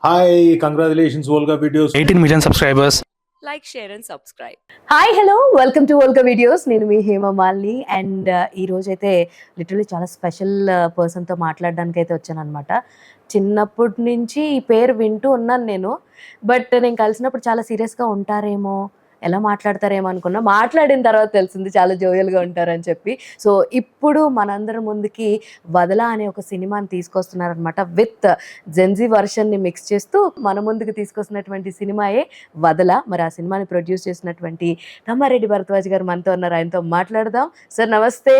Hi, congratulations, Volga Videos. 18 million subscribers. Like, share and subscribe. Hi hello welcome to వోల్కా videos. నేను మీ Hema Malini and ఈ రోజైతే literally చాలా special పర్సన్తో మాట్లాడడానికి అయితే వచ్చాను అనమాట. చిన్నప్పటి నుంచి ఈ పేరు వింటూ ఉన్నాను నేను, బట్ నేను కలిసినప్పుడు చాలా సీరియస్గా ఉంటారేమో, ఎలా మాట్లాడతారేమో అనుకున్నా. మాట్లాడిన తర్వాత తెలిసింది చాలా జోయల్గా ఉంటారని చెప్పి. సో ఇప్పుడు మనందరం ముందుకి వదల అనే ఒక సినిమాని తీసుకొస్తున్నారనమాట. విత్ జెన్జీ వర్షన్ని మిక్స్ చేస్తూ మన ముందుకు తీసుకొస్తున్నటువంటి సినిమాయే వదల. మరి ఆ సినిమాని ప్రొడ్యూస్ చేసినటువంటి తమ్మారెడ్డి భరద్వాజ్ గారు మనతో ఉన్నారు. ఆయనతో మాట్లాడదాం. సార్ నమస్తే,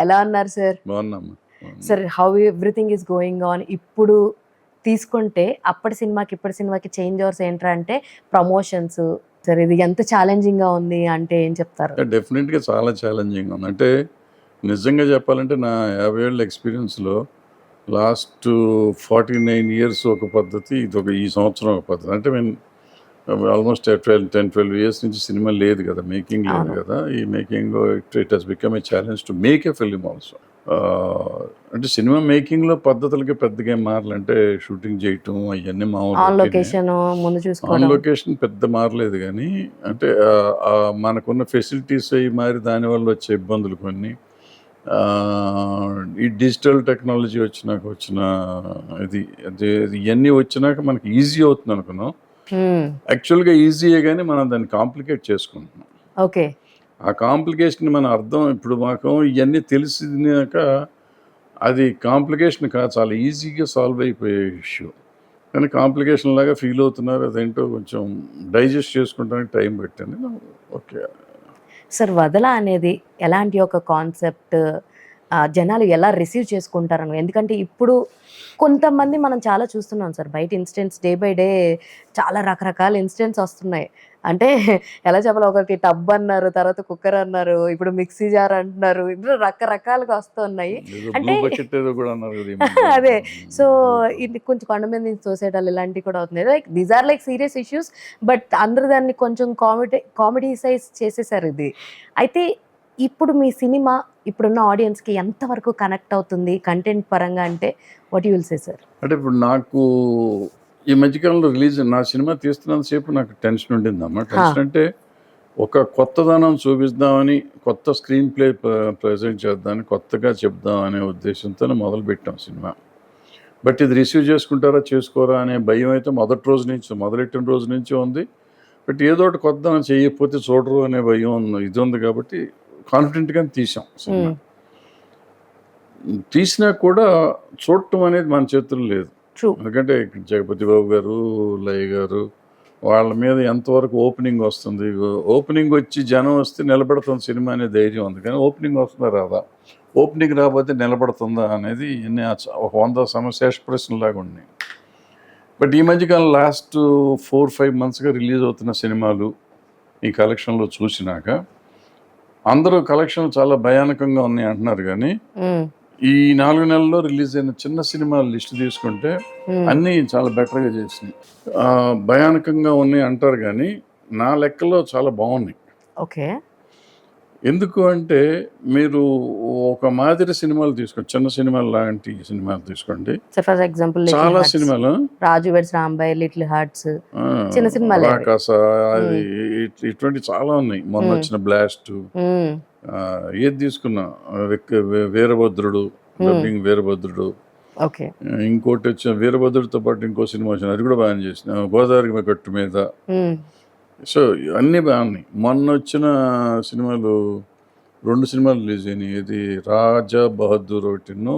ఎలా ఉన్నారు sir? Sir, how everything is going on? ఇప్పుడు తీసుకుంటే అప్పటి సినిమాకి ఇప్పటి సినిమాకి చేంజ్ ఓవర్స్ ఏంట్రా అంటే ప్రమోషన్స్. సార్, ఇది ఎంత ఛాలెంజింగ్గా ఉంది అంటే ఏం చెప్తారు? డెఫినెట్గా చాలా ఛాలెంజింగ్ ఉంది. అంటే నిజంగా చెప్పాలంటే నా 50 ఏళ్ళ ఎక్స్పీరియన్స్లో లాస్ట్ 49 ఇయర్స్ ఒక పద్ధతి, ఈ సంవత్సరం ఒక పద్ధతి. అంటే మేము ఆల్మోస్ట్ 10-12 ఇయర్స్ నుంచి సినిమా లేదు కదా, మేకింగ్ లేదు కదా. ఈ making it has become a challenge to make a film also. అంటే సినిమా మేకింగ్లో పద్ధతులకి పెద్దగా ఏం మారలంటే షూటింగ్ చేయటం అవన్నీ మామూలు. ఆన్ లొకేషన్ పెద్ద మారలేదు, కానీ అంటే మనకున్న ఫెసిలిటీస్ అవి మారి దానివల్ల వచ్చే ఇబ్బందులు కొన్ని, ఈ డిజిటల్ టెక్నాలజీ వచ్చిన ఇది ఇవన్నీ వచ్చినాక మనకి ఈజీ అవుతుంది అనుకున్నాం. యాక్చువల్గా ఈజీయే, కానీ మనం దాన్ని కాంప్లికేట్ చేసుకుంటున్నాం. ఓకే, ఆ కాంప్లికేషన్ మన అర్థం ఇప్పుడు మాకు ఇవన్నీ తెలిసినాక అది కాంప్లికేషన్ కాదు, చాలా ఈజీగా సాల్వ్ అయిపోయే ఇష్యూ. కానీ కాంప్లికేషన్ లాగా ఫీల్ అవుతున్నారు. అదేంటో కొంచెం డైజెస్ట్ చేసుకుంటానికి టైం పెట్టండి. ఓకే సార్, వదల అనేది ఎలాంటి ఒక కాన్సెప్ట్, జనాలు ఎలా రిసీవ్ చేసుకుంటారని? ఎందుకంటే ఇప్పుడు కొంతమంది మనం చాలా చూస్తున్నాం సార్, బయట ఇన్సిడెంట్స్ డే బై డే చాలా రకరకాల ఇన్సిడెంట్స్ వస్తున్నాయి. అంటే ఎలా చెప్పాలి, ఒకరికి టబ్ అన్నారు, తర్వాత కుక్కర్ అన్నారు, ఇప్పుడు మిక్సీ జార్ అంటున్నారు, ఇప్పుడు రకరకాలుగా వస్తున్నాయి. అంటే అదే, సో ఇది కొంచెం కొండ మీద నుంచి తోసేటాలు ఇలాంటివి కూడా అవుతున్నాయి. Like these are like serious issues, but అందరూ దాన్ని కొంచెం కామెడీసైజ్ చేసేసారు ఇది. అయితే ఇప్పుడు మీ సినిమా ఇప్పుడున్న ఆడియన్స్కి ఎంతవరకు కనెక్ట్ అవుతుంది కంటెంట్ పరంగా అంటే what you will say sir? అంటే ఇప్పుడు నాకు ఈ మధ్యకాలంలో నా సినిమా తీస్తున్నంతసేపు నాకు టెన్షన్ ఉండిందమ్మా. టెన్షన్ అంటే ఒక కొత్తదనం చూపిద్దామని, కొత్త స్క్రీన్ ప్లే ప్రజెంట్ చేద్దామని, కొత్తగా చెప్దామనే ఉద్దేశంతో మొదలుపెట్టాం సినిమా. బట్ ఇది రిసీవ్ చేసుకుంటారా చేసుకోరా అనే భయం అయితే మొదలెట్టిన రోజు నుంచి ఉంది. బట్ ఏదో ఒకటి కొత్తదనం చేయకపోతే చూడరు అనే భయం ఇది ఉంది. కాబట్టి కాన్ఫిడెంట్గా తీసాం సినిమా. తీసినా కూడా చూడటం అనేది మన చేతుల్లో లేదు. ఎందుకంటే జగపతి బాబు గారు, లయ గారు వాళ్ళ మీద ఎంతవరకు ఓపెనింగ్ వస్తుంది, ఓపెనింగ్ వచ్చి జనం వస్తే నిలబడుతుంది సినిమా అనే ధైర్యం ఉంది. కానీ ఓపెనింగ్ వస్తుందా రాదా, ఓపెనింగ్ రాకపోతే నిలబడుతుందా అనేది ఒక 100 సమశేష ప్రశ్నలాగా ఉన్నాయి. బట్ ఈ మధ్యకాలం లాస్ట్ 4-5 మంత్స్గా రిలీజ్ అవుతున్న సినిమాలు ఈ కలెక్షన్లో చూసినాక అందరూ కలెక్షన్ చాలా భయానకంగా ఉన్నాయి అంటున్నారు. కానీ ఈ 4 నెలల్లో రిలీజ్ అయిన చిన్న సినిమాల లిస్ట్ తీసుకుంటే అన్నీ చాలా బెటర్గా చేసినాయి. భయానకంగా ఉన్నాయి అంటారు, కానీ నా లెక్కలో చాలా బాగున్నాయి. ఓకే, ఎందుకు అంటే మీరు ఒక మాదిరి సినిమాలు తీసుకోండి, చిన్న సినిమాలు లాంటి సినిమాలు తీసుకోండి. ఫర్ ఎగ్జాంపుల్ చాలా సినిమాలు, రాజు వెడ్స్ రాంబాయ్, లిటిల్ హార్ట్స్, చిన్న సినిమాలు, రాకాస, అది ఇటువంటి చాలా ఉన్నాయి. మొన్న వచ్చిన బ్లాస్ట్, ఏది తీసుకున్నా, వీరభద్రుడు, డబ్బింగ్ వీరభద్రుడు. ఓకే, ఇంకోటి వచ్చిన వీరభద్రుడితో పాటు ఇంకో సినిమా వచ్చిన, అది కూడా బాగా చేసిన, గోదావరి గట్టు మీద. సో అన్నీ బాగున్నాయి. మొన్న వచ్చిన సినిమాలు 2 సినిమాలు రిలీజ్ అయినాయి. ఇది రాజా బహదూర్ ఒకటిను,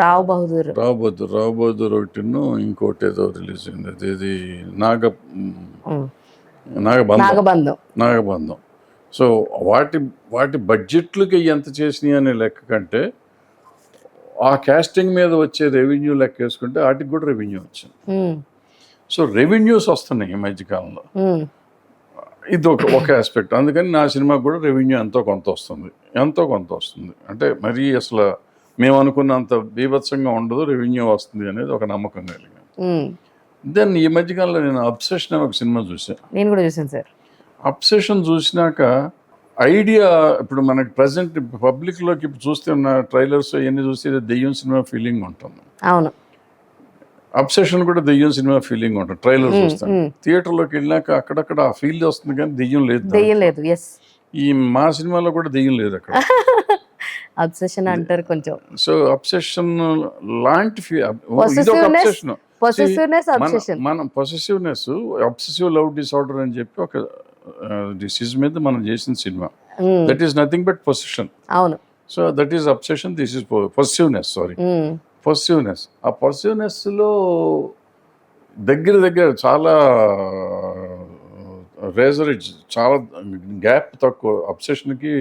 రావు బహదూర్ ఒకటిను, ఇంకోటి ఏదో రిలీజ్ అయింది, అది నాగబంధం. సో వాటి బడ్జెట్లకి ఎంత చేసినాయి అనే లెక్క కంటే ఆ కాస్టింగ్ మీద వచ్చే రెవెన్యూ లెక్క వేసుకుంటే వాటికి కూడా రెవెన్యూ వచ్చింది. సో రెవెన్యూస్ వస్తున్నాయి ఈ మధ్యకాలంలో. ఇది ఒక ఆస్పెక్ట్. అందుకని నా సినిమాకి కూడా రెవెన్యూ ఎంతో కొంత వస్తుంది. అంటే మరీ అసలు మేము అనుకున్నంత బీభత్సంగా ఉండదు, రెవెన్యూ వస్తుంది అనేది ఒక నమ్మకం కలిగింది. దెన్ ఈ మధ్యకాలంలో నేను అబ్సెషన్ అని ఒక సినిమా చూసాను. నేను కూడా చూసాను సార్. అబ్సెషన్ చూసినాక ఐడియా ఇప్పుడు మనకి ప్రజెంట్ పబ్లిక్లోకి ఇప్పుడు చూస్తే ఉన్న ట్రైలర్స్ ఇవన్నీ చూస్తే దెయ్యం సినిమా ఫీలింగ్ ఉంటుంది. అవును, అబ్సెషన్ కూడా దెయ్యం సినిమా ఫీలింగ్ ఉంటుంది ట్రైలర్ చూస్తాను. థియేటర్లోకి వెళ్ళాక అక్కడక్కడ ఆ ఫీల్ వస్తుంది కానీ దెయ్యం లేదు దెయ్యం లేదు. ఎస్, ఈ మా సినిమాలో కూడా దెయ్యం లేదు అక్కడ. అబ్సెషన్ అంటారు కొంచెం. సో అబ్సెషన్ లాంటి Possessiveness, అబ్సెషన్ possessiveness, obsession. మనం పొసెసివ్నెస్ అబ్సెసివ్ లవ్ డిసార్డర్ అని చెప్పి ఒక డిసీజ్ మీద మనం చేసిన cinema. That is nothing but possession. అవును. So that is obsession, this is possessiveness. Sorry, possessiveness. ఆ పొసెసివ్నెస్లో దగ్గర చాలా రేజర్ చాలా గ్యాప్ తక్కువ. అబ్సెషన్కి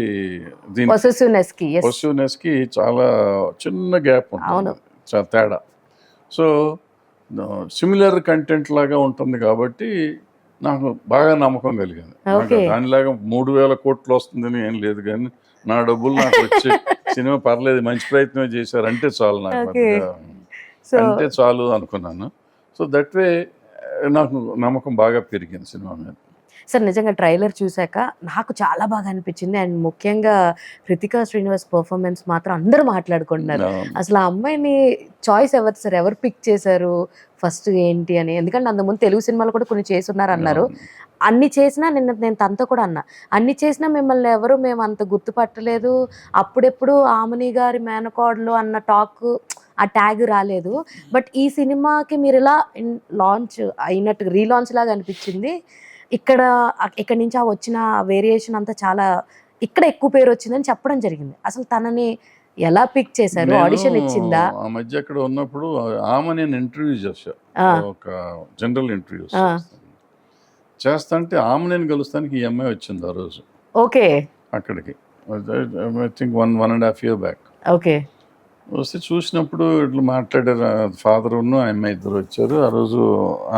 దీని పొసెసివ్నెస్కి చాలా చిన్న గ్యాప్ ఉంటుంది, చాలా తేడా. సో సిమిలర్ కంటెంట్ లాగా ఉంటుంది కాబట్టి నాకు బాగా నమ్మకం కలిగింది. దానిలాగా 3,000 కోట్లు వస్తుందని ఏం లేదు, కానీ నా డబ్బులు నాకు వచ్చి సినిమా పర్లేదు, మంచి ప్రయత్నం చేశారు అంటే చాలు, నాకు అంటే చాలు అనుకున్నాను. సో దట్ వే నాకు నమ్మకం బాగా పెరిగింది సినిమా మీద. సార్ నిజంగా ట్రైలర్ చూశాక నాకు చాలా బాగా అనిపించింది. అండ్ ముఖ్యంగా హృతికా శ్రీనివాస్ పర్ఫార్మెన్స్ మాత్రం అందరూ మాట్లాడుకుంటున్నారు. అసలు ఆ అమ్మాయిని చాయిస్ ఎవరు సార్, ఎవరు పిక్ చేశారు ఫస్ట్ ఏంటి అని? ఎందుకంటే అంతకుముందు తెలుగు సినిమాలు కూడా కొన్ని చేసున్నారు అన్నారు. అన్ని చేసినా నేను తనతో కూడా అన్నా, అన్ని చేసినా మిమ్మల్ని ఎవరు మేము అంత గుర్తుపట్టలేదు, అప్పుడెప్పుడు ఆమని గారి మేనకోడలు అన్న టాక్, ఆ ట్యాగ్ రాలేదు. బట్ ఈ సినిమాకి మీరు ఇలా లాంచ్ అయినట్టు రీలాంచ్ లాగా అనిపించింది. ఇక్కడ నుంచి ఆ వచ్చిన వేరియేషన్ అంతా చాలా ఇక్కడ ఎక్కువ పేరు వచ్చిందని చెప్పడం జరిగింది. అసలు తనని ఎలా పిక్ చేశారు? ఆడిషన్ ఇచ్చిందా? ఆ మధ్య అక్కడ ఉన్నప్పుడు ఆమె నేను ఇంటర్వ్యూ చేశా, ఒక జనరల్ ఇంటర్వ్యూ చేస్తాంటే ఆమె నేను కలుస్తానికి ఈ అమ్మాయి వచ్చింది ఆ రోజు. ఓకే, అక్కడికి I think 1.5 years back. Okay, వస్తే చూసినప్పుడు ఇట్లా మాట్లాడారు. ఫాదర్ ఉన్న అమ్మాయి ఇద్దరు వచ్చారు. ఆ రోజు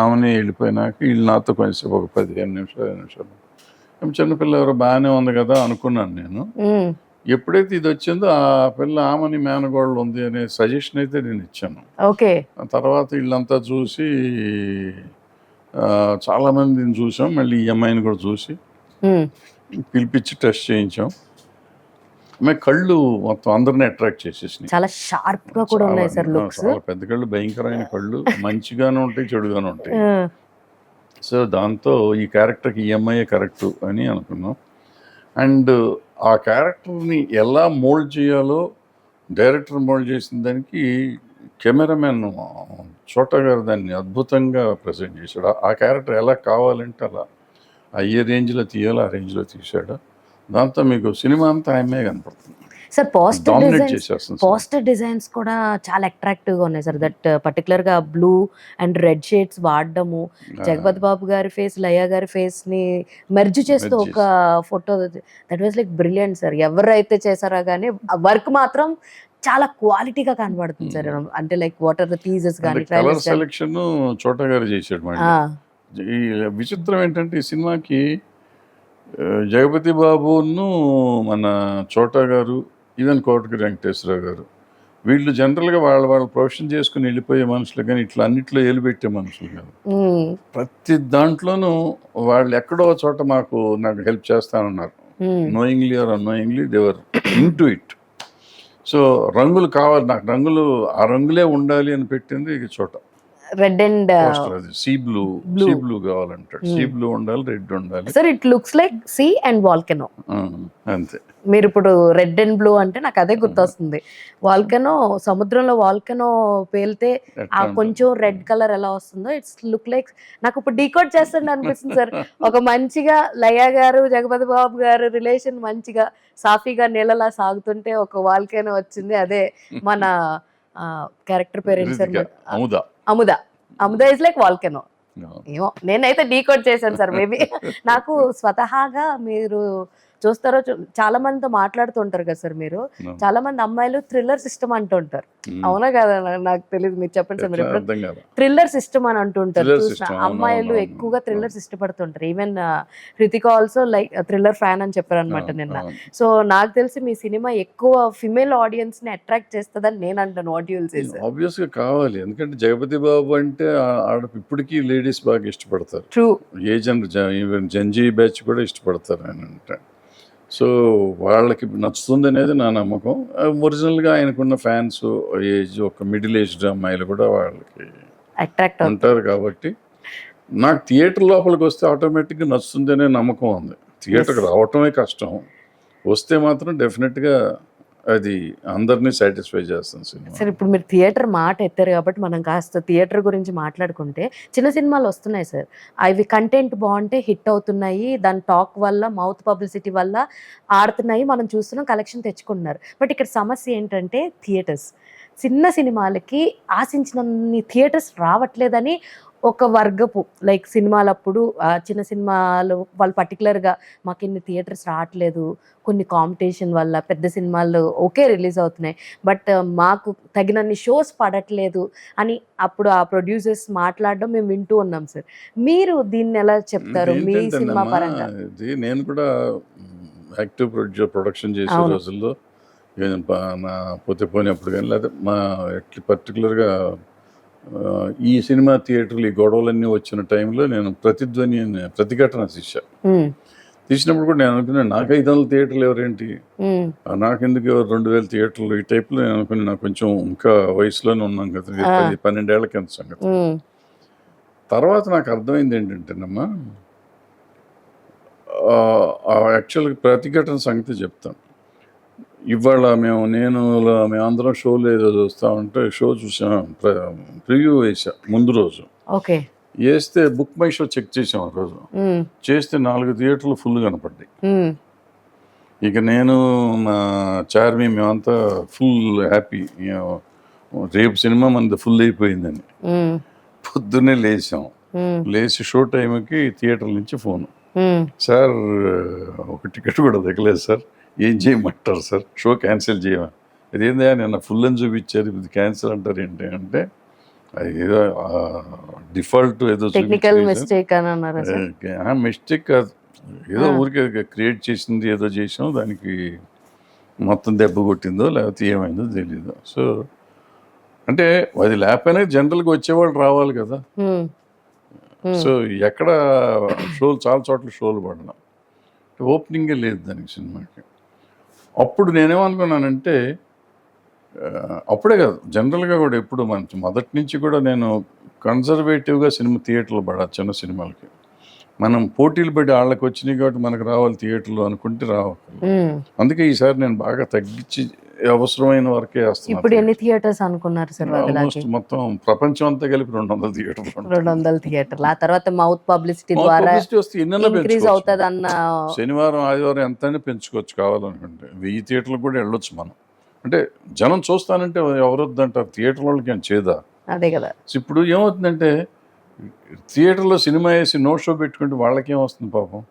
ఆమెని వెళ్ళిపోయినాక వీళ్ళు నాతో కొంచెం ఒక 15 నిమిషాలు చిన్నపిల్ల ఎవరో బాగానే ఉంది కదా అనుకున్నాను నేను. ఎప్పుడైతే ఇది వచ్చిందో ఆ పిల్ల ఆమెని మేనగోడలు ఉంది అనే సజెషన్ అయితే నేను ఇచ్చాను. ఓకే, తర్వాత వీళ్ళంతా చూసి చాలా మందిని చూసాం, మళ్ళీ ఈ అమ్మాయిని కూడా చూసి పిలిపించి టెస్ట్ చేయించాం. కళ్ళు మొత్తం అందరిని అట్రాక్ట్ చేసేసినాయి. చాలా షార్ప్ గా కూడా ఉన్నాయి సార్ లుక్స్. చాలా పెద్ద కళ్ళు, భయంకరమైన కళ్ళు, మంచిగానే ఉంటాయి చెడుగానే ఉంటాయి. సో దాంతో ఈ క్యారెక్టర్కి ఈఎంఐ కరెక్ట్ అని అనుకున్నాం. అండ్ ఆ క్యారెక్టర్ని ఎలా మోల్డ్ చేయాలో డైరెక్టర్ మోల్డ్ చేసిన దానికి కెమెరామెన్ చోటా గారు దాన్ని అద్భుతంగా ప్రజెంట్ చేశాడు. ఆ క్యారెక్టర్ ఎలా కావాలంటే అలా ఏ రేంజ్లో తీయాలో ఆ రేంజ్లో తీశాడు. దాంతో మీకు సినిమా అంతా ఆయమే కనపడుతుంది సార్. పోస్టర్ డిజైన్స్ కూడా చాలా అట్రాక్టివ్ గా ఉన్నాయి సార్. దట్ పర్టికులర్ గా బ్లూ అండ్ రెడ్ షేడ్స్ వాడడము, జగపతి బాబు గారి ఫేస్, లయ గారి ఫేస్ ని మెర్జ్ చేస్తూ ఒక photo, that was like brilliant sir. ఎవరైతే చేశారో కానీ వర్క్ మాత్రం చాలా క్వాలిటీగా కనబడుతుంది సార్. అంటే లైక్ వాటర్ థీసెస్ కానీ కలర్ సెలెక్షన్ చోటా గారు చేశాడు. ఈ విచిత్రం ఏంటంటే ఈ సినిమాకి జగపతి బాబును మన చోటా గారు, ఈవెన్ కోటగిరి వెంకటేశ్వరరావు గారు, వీళ్ళు జనరల్గా వాళ్ళ ప్రొఫెషన్ చేసుకుని వెళ్ళిపోయే మనుషులు, కానీ ఇట్లా అన్నిట్లో ఏలుపెట్టే మనుషులు కాదు. ప్రతి దాంట్లోనూ వాళ్ళు ఎక్కడో చోట నాకు హెల్ప్ చేస్తానన్నారు. Knowingly or unknowingly they were into it. So రంగులు కావాలి నాకు, రంగులు ఆ రంగులే ఉండాలి అని పెట్టింది చోట. రెడ్ అండ్ సీ బ్లూ కావాలంటాడు. సీ బ్లూ ఉండాలి, రెడ్ ఉండాలి sir. It looks like sea and volcano. అంతే. మీరు ఇప్పుడు రెడ్ అండ్ బ్లూ అంటే నాకు అదే గుర్తొస్తుంది. వాల్కెనో, సముద్రంలో వాల్కెనో పేలితే ఆ కొంచెం రెడ్ కలర్ ఎలా వస్తుందో ఇట్స్ లుక్ లైక్, నాకు ఇప్పుడు డీకోడ్ చేస్తుండే అనిపిస్తుంది సార్. ఒక మంచిగా లయ గారు, జగపతి బాబు గారు రిలేషన్ మంచిగా సాఫీగా నీళ్ళలా సాగుతుంటే ఒక వాల్కెనో వచ్చింది. అదే మన క్యారెక్టర్ పేరు ఏంటి sir? Amuda is like volcano. ఏమో నేనైతే డీకోడ్ చేశాను సార్. మేబీ నాకు స్వతహాగా మీరు చూస్తారో చాలా మందితో మాట్లాడుతుంటారు కదా సార్ మీరు. చాలా మంది అమ్మాయిలు థ్రిల్లర్ సిస్టమ్ అంటుంటారు, అవునా కదా? నాకు తెలియదు, మీరు చెప్పండి సార్. మీరు థ్రిల్లర్ సిస్టమ్ అని అంటుంటారు. అమ్మాయిలు ఎక్కువగా థ్రిల్లర్స్ ఇష్టపడుతుంటారు. Even Hrithika also like thriller fan అని చెప్పారు అనమాట నిన్న. సో నాకు తెలిసి మీ సినిమా ఎక్కువ ఫిమేల్ ఆడియన్స్ ని అట్రాక్ట్ చేస్తుందని నేను అంటాను. What you will say sir? Obvious గా కావాలి, ఎందుకంటే జగపతి బాబు అంటే ఇప్పటికీ లేడీస్ బాగా ఇష్టపడతారు. ట్రూ. ఈవెన్ జంజీ బ్యాచ్ కూడా ఇష్టపడతారు అని అంటే. సో వాళ్ళకి నచ్చుతుంది అనేది నా నమ్మకం. ఒరిజినల్గా ఆయనకున్న ఫ్యాన్స్ ఏజ్ ఒక మిడిల్ ఏజ్డ్ అమ్మాయిలు కూడా వాళ్ళకి అట్రాక్ట్ ఉంటారు కాబట్టి నాకు థియేటర్ లోపలికి వస్తే ఆటోమేటిక్గా నచ్చుతుంది అనే నమ్మకం ఉంది. థియేటర్కి రావటమే కష్టం, వస్తే మాత్రం డెఫినెట్గా అది అందరినీ సాటిస్ఫై చేస్తుంది సినిమా. సార్ ఇప్పుడు మీరు థియేటర్ మాట ఎత్తారు కాబట్టి మనం కాస్త థియేటర్ గురించి మాట్లాడుకుంటే చిన్న సినిమాలు వస్తున్నాయి సార్, అవి కంటెంట్ బాగుంటే హిట్ అవుతున్నాయి, దాని టాక్ వల్ల మౌత్ పబ్లిసిటీ వల్ల ఆడుతున్నాయి, మనం చూస్తున్నాం, కలెక్షన్ తెచ్చుకుంటున్నారు. బట్ ఇక్కడ సమస్య ఏంటంటే థియేటర్స్, చిన్న సినిమాలకి ఆశించినన్ని థియేటర్స్ రావట్లేదని ఒక వర్గపు లైక్ సినిమాలప్పుడు చిన్న సినిమాలు వాళ్ళు పర్టికులర్గా మాకు ఇన్ని థియేటర్స్ రావట్లేదు, కొన్ని కాంపిటీషన్ వల్ల పెద్ద సినిమాలు ఓకే రిలీజ్ అవుతున్నాయి బట్ మాకు తగినన్ని షోస్ పడట్లేదు అని అప్పుడు ఆ ప్రొడ్యూసర్స్ మాట్లాడడం మేము వింటూ ఉన్నాం సార్. మీరు దీన్ని ఎలా చెప్తారు మీ సినిమా పరంగా? ఇది నేను కూడా యాక్టివ్ ప్రొడక్షన్ చేసే అవును. రోజుల్లో నా పోతే పోయినప్పుడు కానీ లేదా మా పర్టికులర్గా ఈ సినిమా థియేటర్లు ఈ గొడవలన్నీ వచ్చిన టైంలో నేను ప్రతిఘటన తీసినప్పుడు కూడా నేను అనుకున్నాను నాకు 500 థియేటర్లు ఎవరేంటి, నాకెందుకు ఎవరు 2000 థియేటర్లు ఈ టైప్లో నేను అనుకుని నాకు కొంచెం ఇంకా వయసులోనే ఉన్నాం కదా, 12 ఏళ్ల కింద సంగతి. తర్వాత నాకు అర్థమైంది ఏంటంటేనమ్మా, యాక్చువల్గా ప్రతిఘటన సంగతి చెప్తాను. ఇవాళ మేమందరం షోలో ఏదో చూస్తా ఉంటే షో చూసాం, ప్రివ్యూ వేసా ముందు రోజు. ఓకే, వేస్తే బుక్ మై షో చెక్ చేసాం ఆ రోజు, చేస్తే 4 థియేటర్లు ఫుల్ కనపడ్డాయి. ఇక నేను నా చార్మి మేమంతా ఫుల్ హ్యాపీ, రేపు సినిమా మనది ఫుల్ అయిపోయిందని. పొద్దున్నే లేచి షో టైంకి థియేటర్ నుంచి ఫోన్, సార్ ఒక టికెట్ కూడా దిగలేదు సార్, ఏం చేయమంటారు సార్, షో క్యాన్సిల్ చేయమని. అదేందా నిన్న ఫుల్ అని చూపించారు ఇది క్యాన్సిల్ అంటారు ఏంటి అంటే, అది ఏదో డిఫాల్ట్ ఏదో మిస్టేక్ కాదు, ఏదో ఊరికే క్రియేట్ చేసింది ఏదో చేసాం, దానికి మొత్తం దెబ్బ కొట్టిందో లేకపోతే ఏమైందో తెలీదు. సో అంటే అది లేకపోయినా జనరల్గా వచ్చేవాళ్ళు రావాలి కదా. సో ఎక్కడ చాలా చోట్ల షోలు పడినా ఓపెనింగే లేదు దానికి సినిమాకి. అప్పుడు నేనేమనుకున్నానంటే, అప్పుడే కాదు జనరల్గా కూడా ఎప్పుడు మొదటి నుంచి కూడా నేను కన్జర్వేటివ్గా థియేటర్లు పడా చిన్న సినిమాలకి. మనం పోటీలు పడి వాళ్ళకి వచ్చినాయి కాబట్టి మనకు రావాలి థియేటర్లు అనుకుంటే రావాలి. అందుకే ఈసారి నేను బాగా తగ్గించి అవసరమైన వరకే వేస్తున్నాను. ఇప్పుడు ఎన్ని థియేటర్స్ అనుకున్నారు సార్? ఆల్మోస్ట్ మొత్తం ప్రపంచం అంతా కలిపి 200 థియేటర్లు. 200 థియేటర్లు. ఆ తర్వాత మౌత్ పబ్లిసిటీ ద్వారా ఇంక్రీజ్ అవుతుంది అన్న. శనివారం ఆదివారం ఎంత పెంచుకోవచ్చు కావాలనుకుంటే 1000 థియేటర్లు కూడా వెళ్ళొచ్చు మనం. అంటే జనం చూస్తానంటే ఎవరొద్దంటారు, థియేటర్ వాళ్ళకి అని చేదా? అదే కదా. ఇప్పుడు ఏమవుతుందంటే థియేటర్లో సినిమా వేసి నో షో పెట్టుకుంటే వాళ్ళకేం వస్తుంది పాపం.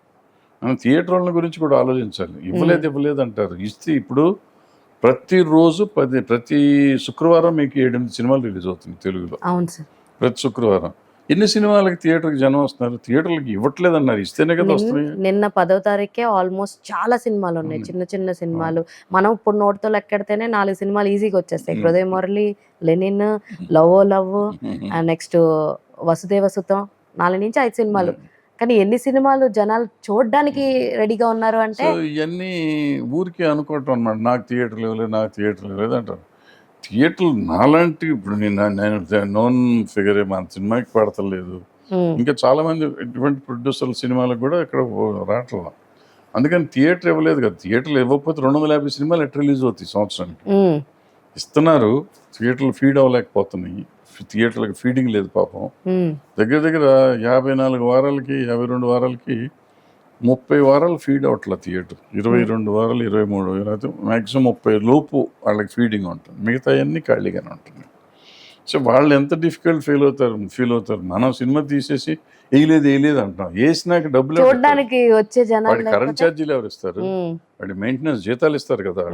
మనం థియేటర్ వాళ్ళ గురించి కూడా ఆలోచించాలి. ఇవ్వలేదు అంటారు, ఇస్తే ఇప్పుడు ప్రతిరోజు ప్రతి శుక్రవారం మీకు 7-8 సినిమాలు రిలీజ్ అవుతుంది తెలుగులో. అవును సార్. ప్రతి శుక్రవారం ఎన్ని సినిమాలకి థియేటర్కి జనం వస్తున్నారు? థియేటర్లకి ఇవ్వట్లేదు అన్నారు, ఇస్తేనే కదా వస్తున్నాయి. నిన్న 10వ తారీఖే ఆల్మోస్ట్ చాలా సినిమాలు ఉన్నాయి, చిన్న సినిమాలు. మనం ఇప్పుడు నోటితో లెక్కెడితేనే 4 సినిమాలు ఈజీగా వచ్చేస్తాయి. Hrudaya Murali, Lenin, love, next Vasudeva Sutam, 4 నుంచి 5 సినిమాలు. కానీ ఎన్ని సినిమాలు జనాలు చూడడానికి రెడీగా ఉన్నారు అంటే ఇవన్నీ ఊరికే అనుకోవటం అన్నమాట. నాకు థియేటర్లు ఇవ్వలేదు అంటారు. థియేటర్లు నాలాంటి ఇప్పుడు నేను నోన్ ఫిగరే మన సినిమాకి పడతలేదు. ఇంకా చాలా మంది ఇటువంటి ప్రొడ్యూసర్ల సినిమాలకు కూడా ఇక్కడ రావట్లా. అందుకని థియేటర్ ఇవ్వలేదు కదా. థియేటర్లు ఇవ్వకపోతే 250 సినిమాలు ఎట్లా రిలీజ్ అవుతాయి సంవత్సరానికి? ఇస్తున్నారు, థియేటర్లు ఫీడ్ అవ్వలేకపోతున్నాయి. థియేటర్లకు ఫీడింగ్ లేదు పాపం. దగ్గర 54 వారాలకి 52 వారాలకి 30 వారాలు ఫీడ్ అవట్లా థియేటర్. 22 వారాలు 23 లేకపోతే మ్యాక్సిమం 30 లోపు వాళ్ళకి ఫీడింగ్ ఉంటుంది, మిగతా అన్నీ ఖాళీగానే ఉంటుంది. సో వాళ్ళు ఎంత డిఫికల్ట్ ఫీల్ అవుతారు. మనం సినిమా తీసేసి వేయలేదు అంటాం, వేసినాక డబ్బులు చూడడానికి వచ్చే జనాలు కరెంట్ ఛార్జీలు ఎవరు ఇస్తారు? వాడి మెయింటెనెన్స్ జీతాలు ఇస్తారు కదా,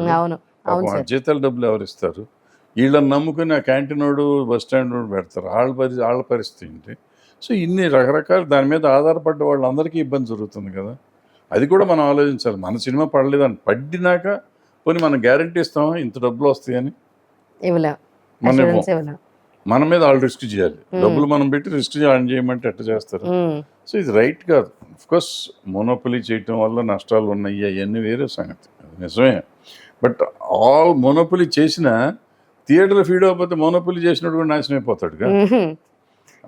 జీతాలు డబ్బులు ఎవరు ఇస్తారు? వీళ్ళని నమ్ముకుని ఆ క్యాంటీన్ వాడు బస్ స్టాండ్ వాడు పెడతారు, వాళ్ళ పరిస్థితి ఏంటి? సో ఇన్ని రకరకాల దాని మీద ఆధారపడ్డ వాళ్ళందరికీ ఇబ్బంది జరుగుతుంది కదా. అది కూడా మనం ఆలోచించాలి. మన సినిమా పడలేదని పడినాక పోనీ మనం గ్యారంటీ ఇస్తామా ఇంత డబ్బులు వస్తాయని? మన మీద వాళ్ళు రిస్క్ చేయాలి, డబ్బులు మనం పెట్టి రిస్క్ చేయమంటే ఎట్లా చేస్తారు? సో ఇది రైట్ కాదు. అఫ్కోర్స్ మోనోపొలీ చేయటం వల్ల నష్టాలు ఉన్నాయి, అవన్నీ వేరే సంగతి, అది నిజమే. బట్ ఆల్ మోనోపొలీ చేసినా థియేటర్ ఫీడ్ అవ్వకపోతే మోనోపొలీ చేసినట్టు కూడా నాశనం అయిపోతాడు కదా.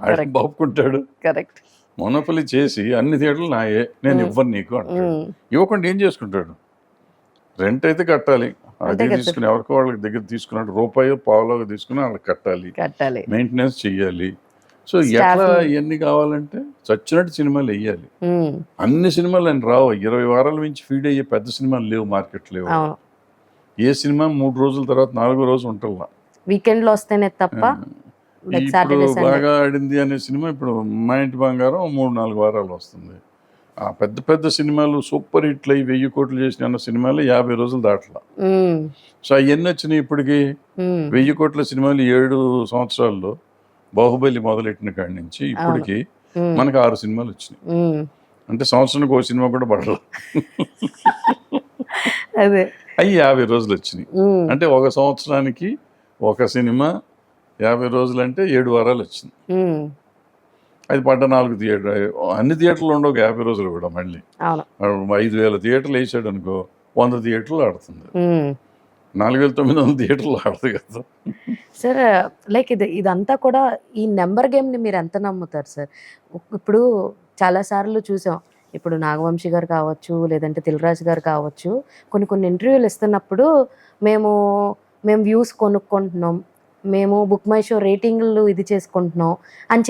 ఆయన Correct. బాపుకుంటాడు. కరెక్ట్. మొనోపలి చేసి అన్ని థియేటర్లు నాయే, నేను ఇవ్వను నీకు అంటాడు. ఇవ్వకుండా ఏం చేసుకుంటాడు? రెంట్ అయితే కట్టాలి, అంతే అది కదా. తీసుకుని ఎవరికో వాళ్ళకి దగ్గర తీసుకున్నాడు, రూపాయో పావులో తీసుకుని వాళ్ళకి కట్టాలి, కట్టాలి. మెయింటెనెన్స్ చెయ్యాలి. సో Staff ఎట్లా ని- ఇవన్నీ కావాలంటే చచ్చినట్టు సినిమాలు వేయాలి. ఉమ్, అన్ని సినిమాలు అని రావు, 20 వారాల నుంచి ఫీడ్ అయ్యే పెద్ద సినిమాలు లేవు, మార్కెట్ లేవు. అవును. ఏ సినిమా 3 రోజుల తర్వాత 4వ రోజు ఉంటుందా. వీకెండ్ లో వస్తేనే తప్ప లైక్ ఇప్పుడు సాటర్డే సండే. బాగా ఆడింది అనే సినిమా ఇప్పుడు మా ఇంటి బంగారం 3-4 వారాలు వస్తుంది. ఆ పెద్ద పెద్ద సినిమాలు సూపర్ హిట్లు అయ్యి 1000 కోట్లు చేసిన అన్న సినిమాలు 50 రోజులు దాటలా. సో అవన్నీ వచ్చినాయి ఇప్పటికి. 1000 కోట్ల సినిమాలు 7 సంవత్సరాల్లో బాహుబలి మొదలెట్టిన కాడి నుంచి ఇప్పటికి మనకు 6 సినిమాలు వచ్చినాయి. అంటే సంవత్సరానికి ఒక సినిమా కూడా పడలా. అదే. అవి 50 రోజులు వచ్చినాయి. అంటే ఒక సంవత్సరానికి ఒక సినిమా 50 రోజులు అంటే 7 వారాలు వచ్చింది. అది పడ్డ 4 థియేటర్, అన్ని థియేటర్లు ఉండవు 50 రోజులు కూడా. మళ్ళీ అవును. 5000 థియేటర్లు వేసాడు అనుకో, 100 థియేటర్లు ఆడుతుంది. 4900 థియేటర్లు ఆడదు కదా. సార్ లైక్ ఇదంతా కూడా ఈ నెంబర్ గేమ్ని మీరు ఎంత నమ్ముతారు సార్? ఇప్పుడు చాలాసార్లు చూసాం, ఇప్పుడు నాగవంశీ గారు కావచ్చు, లేదంటే దిల్రాజు గారు కావచ్చు, కొన్ని ఇంటర్వ్యూలు ఇస్తున్నప్పుడు మేము వ్యూస్ కొనుక్కుంటున్నాం, మేము బుక్ మై షో రేటింగ్లు ఇది చేసుకుంటున్నాం అని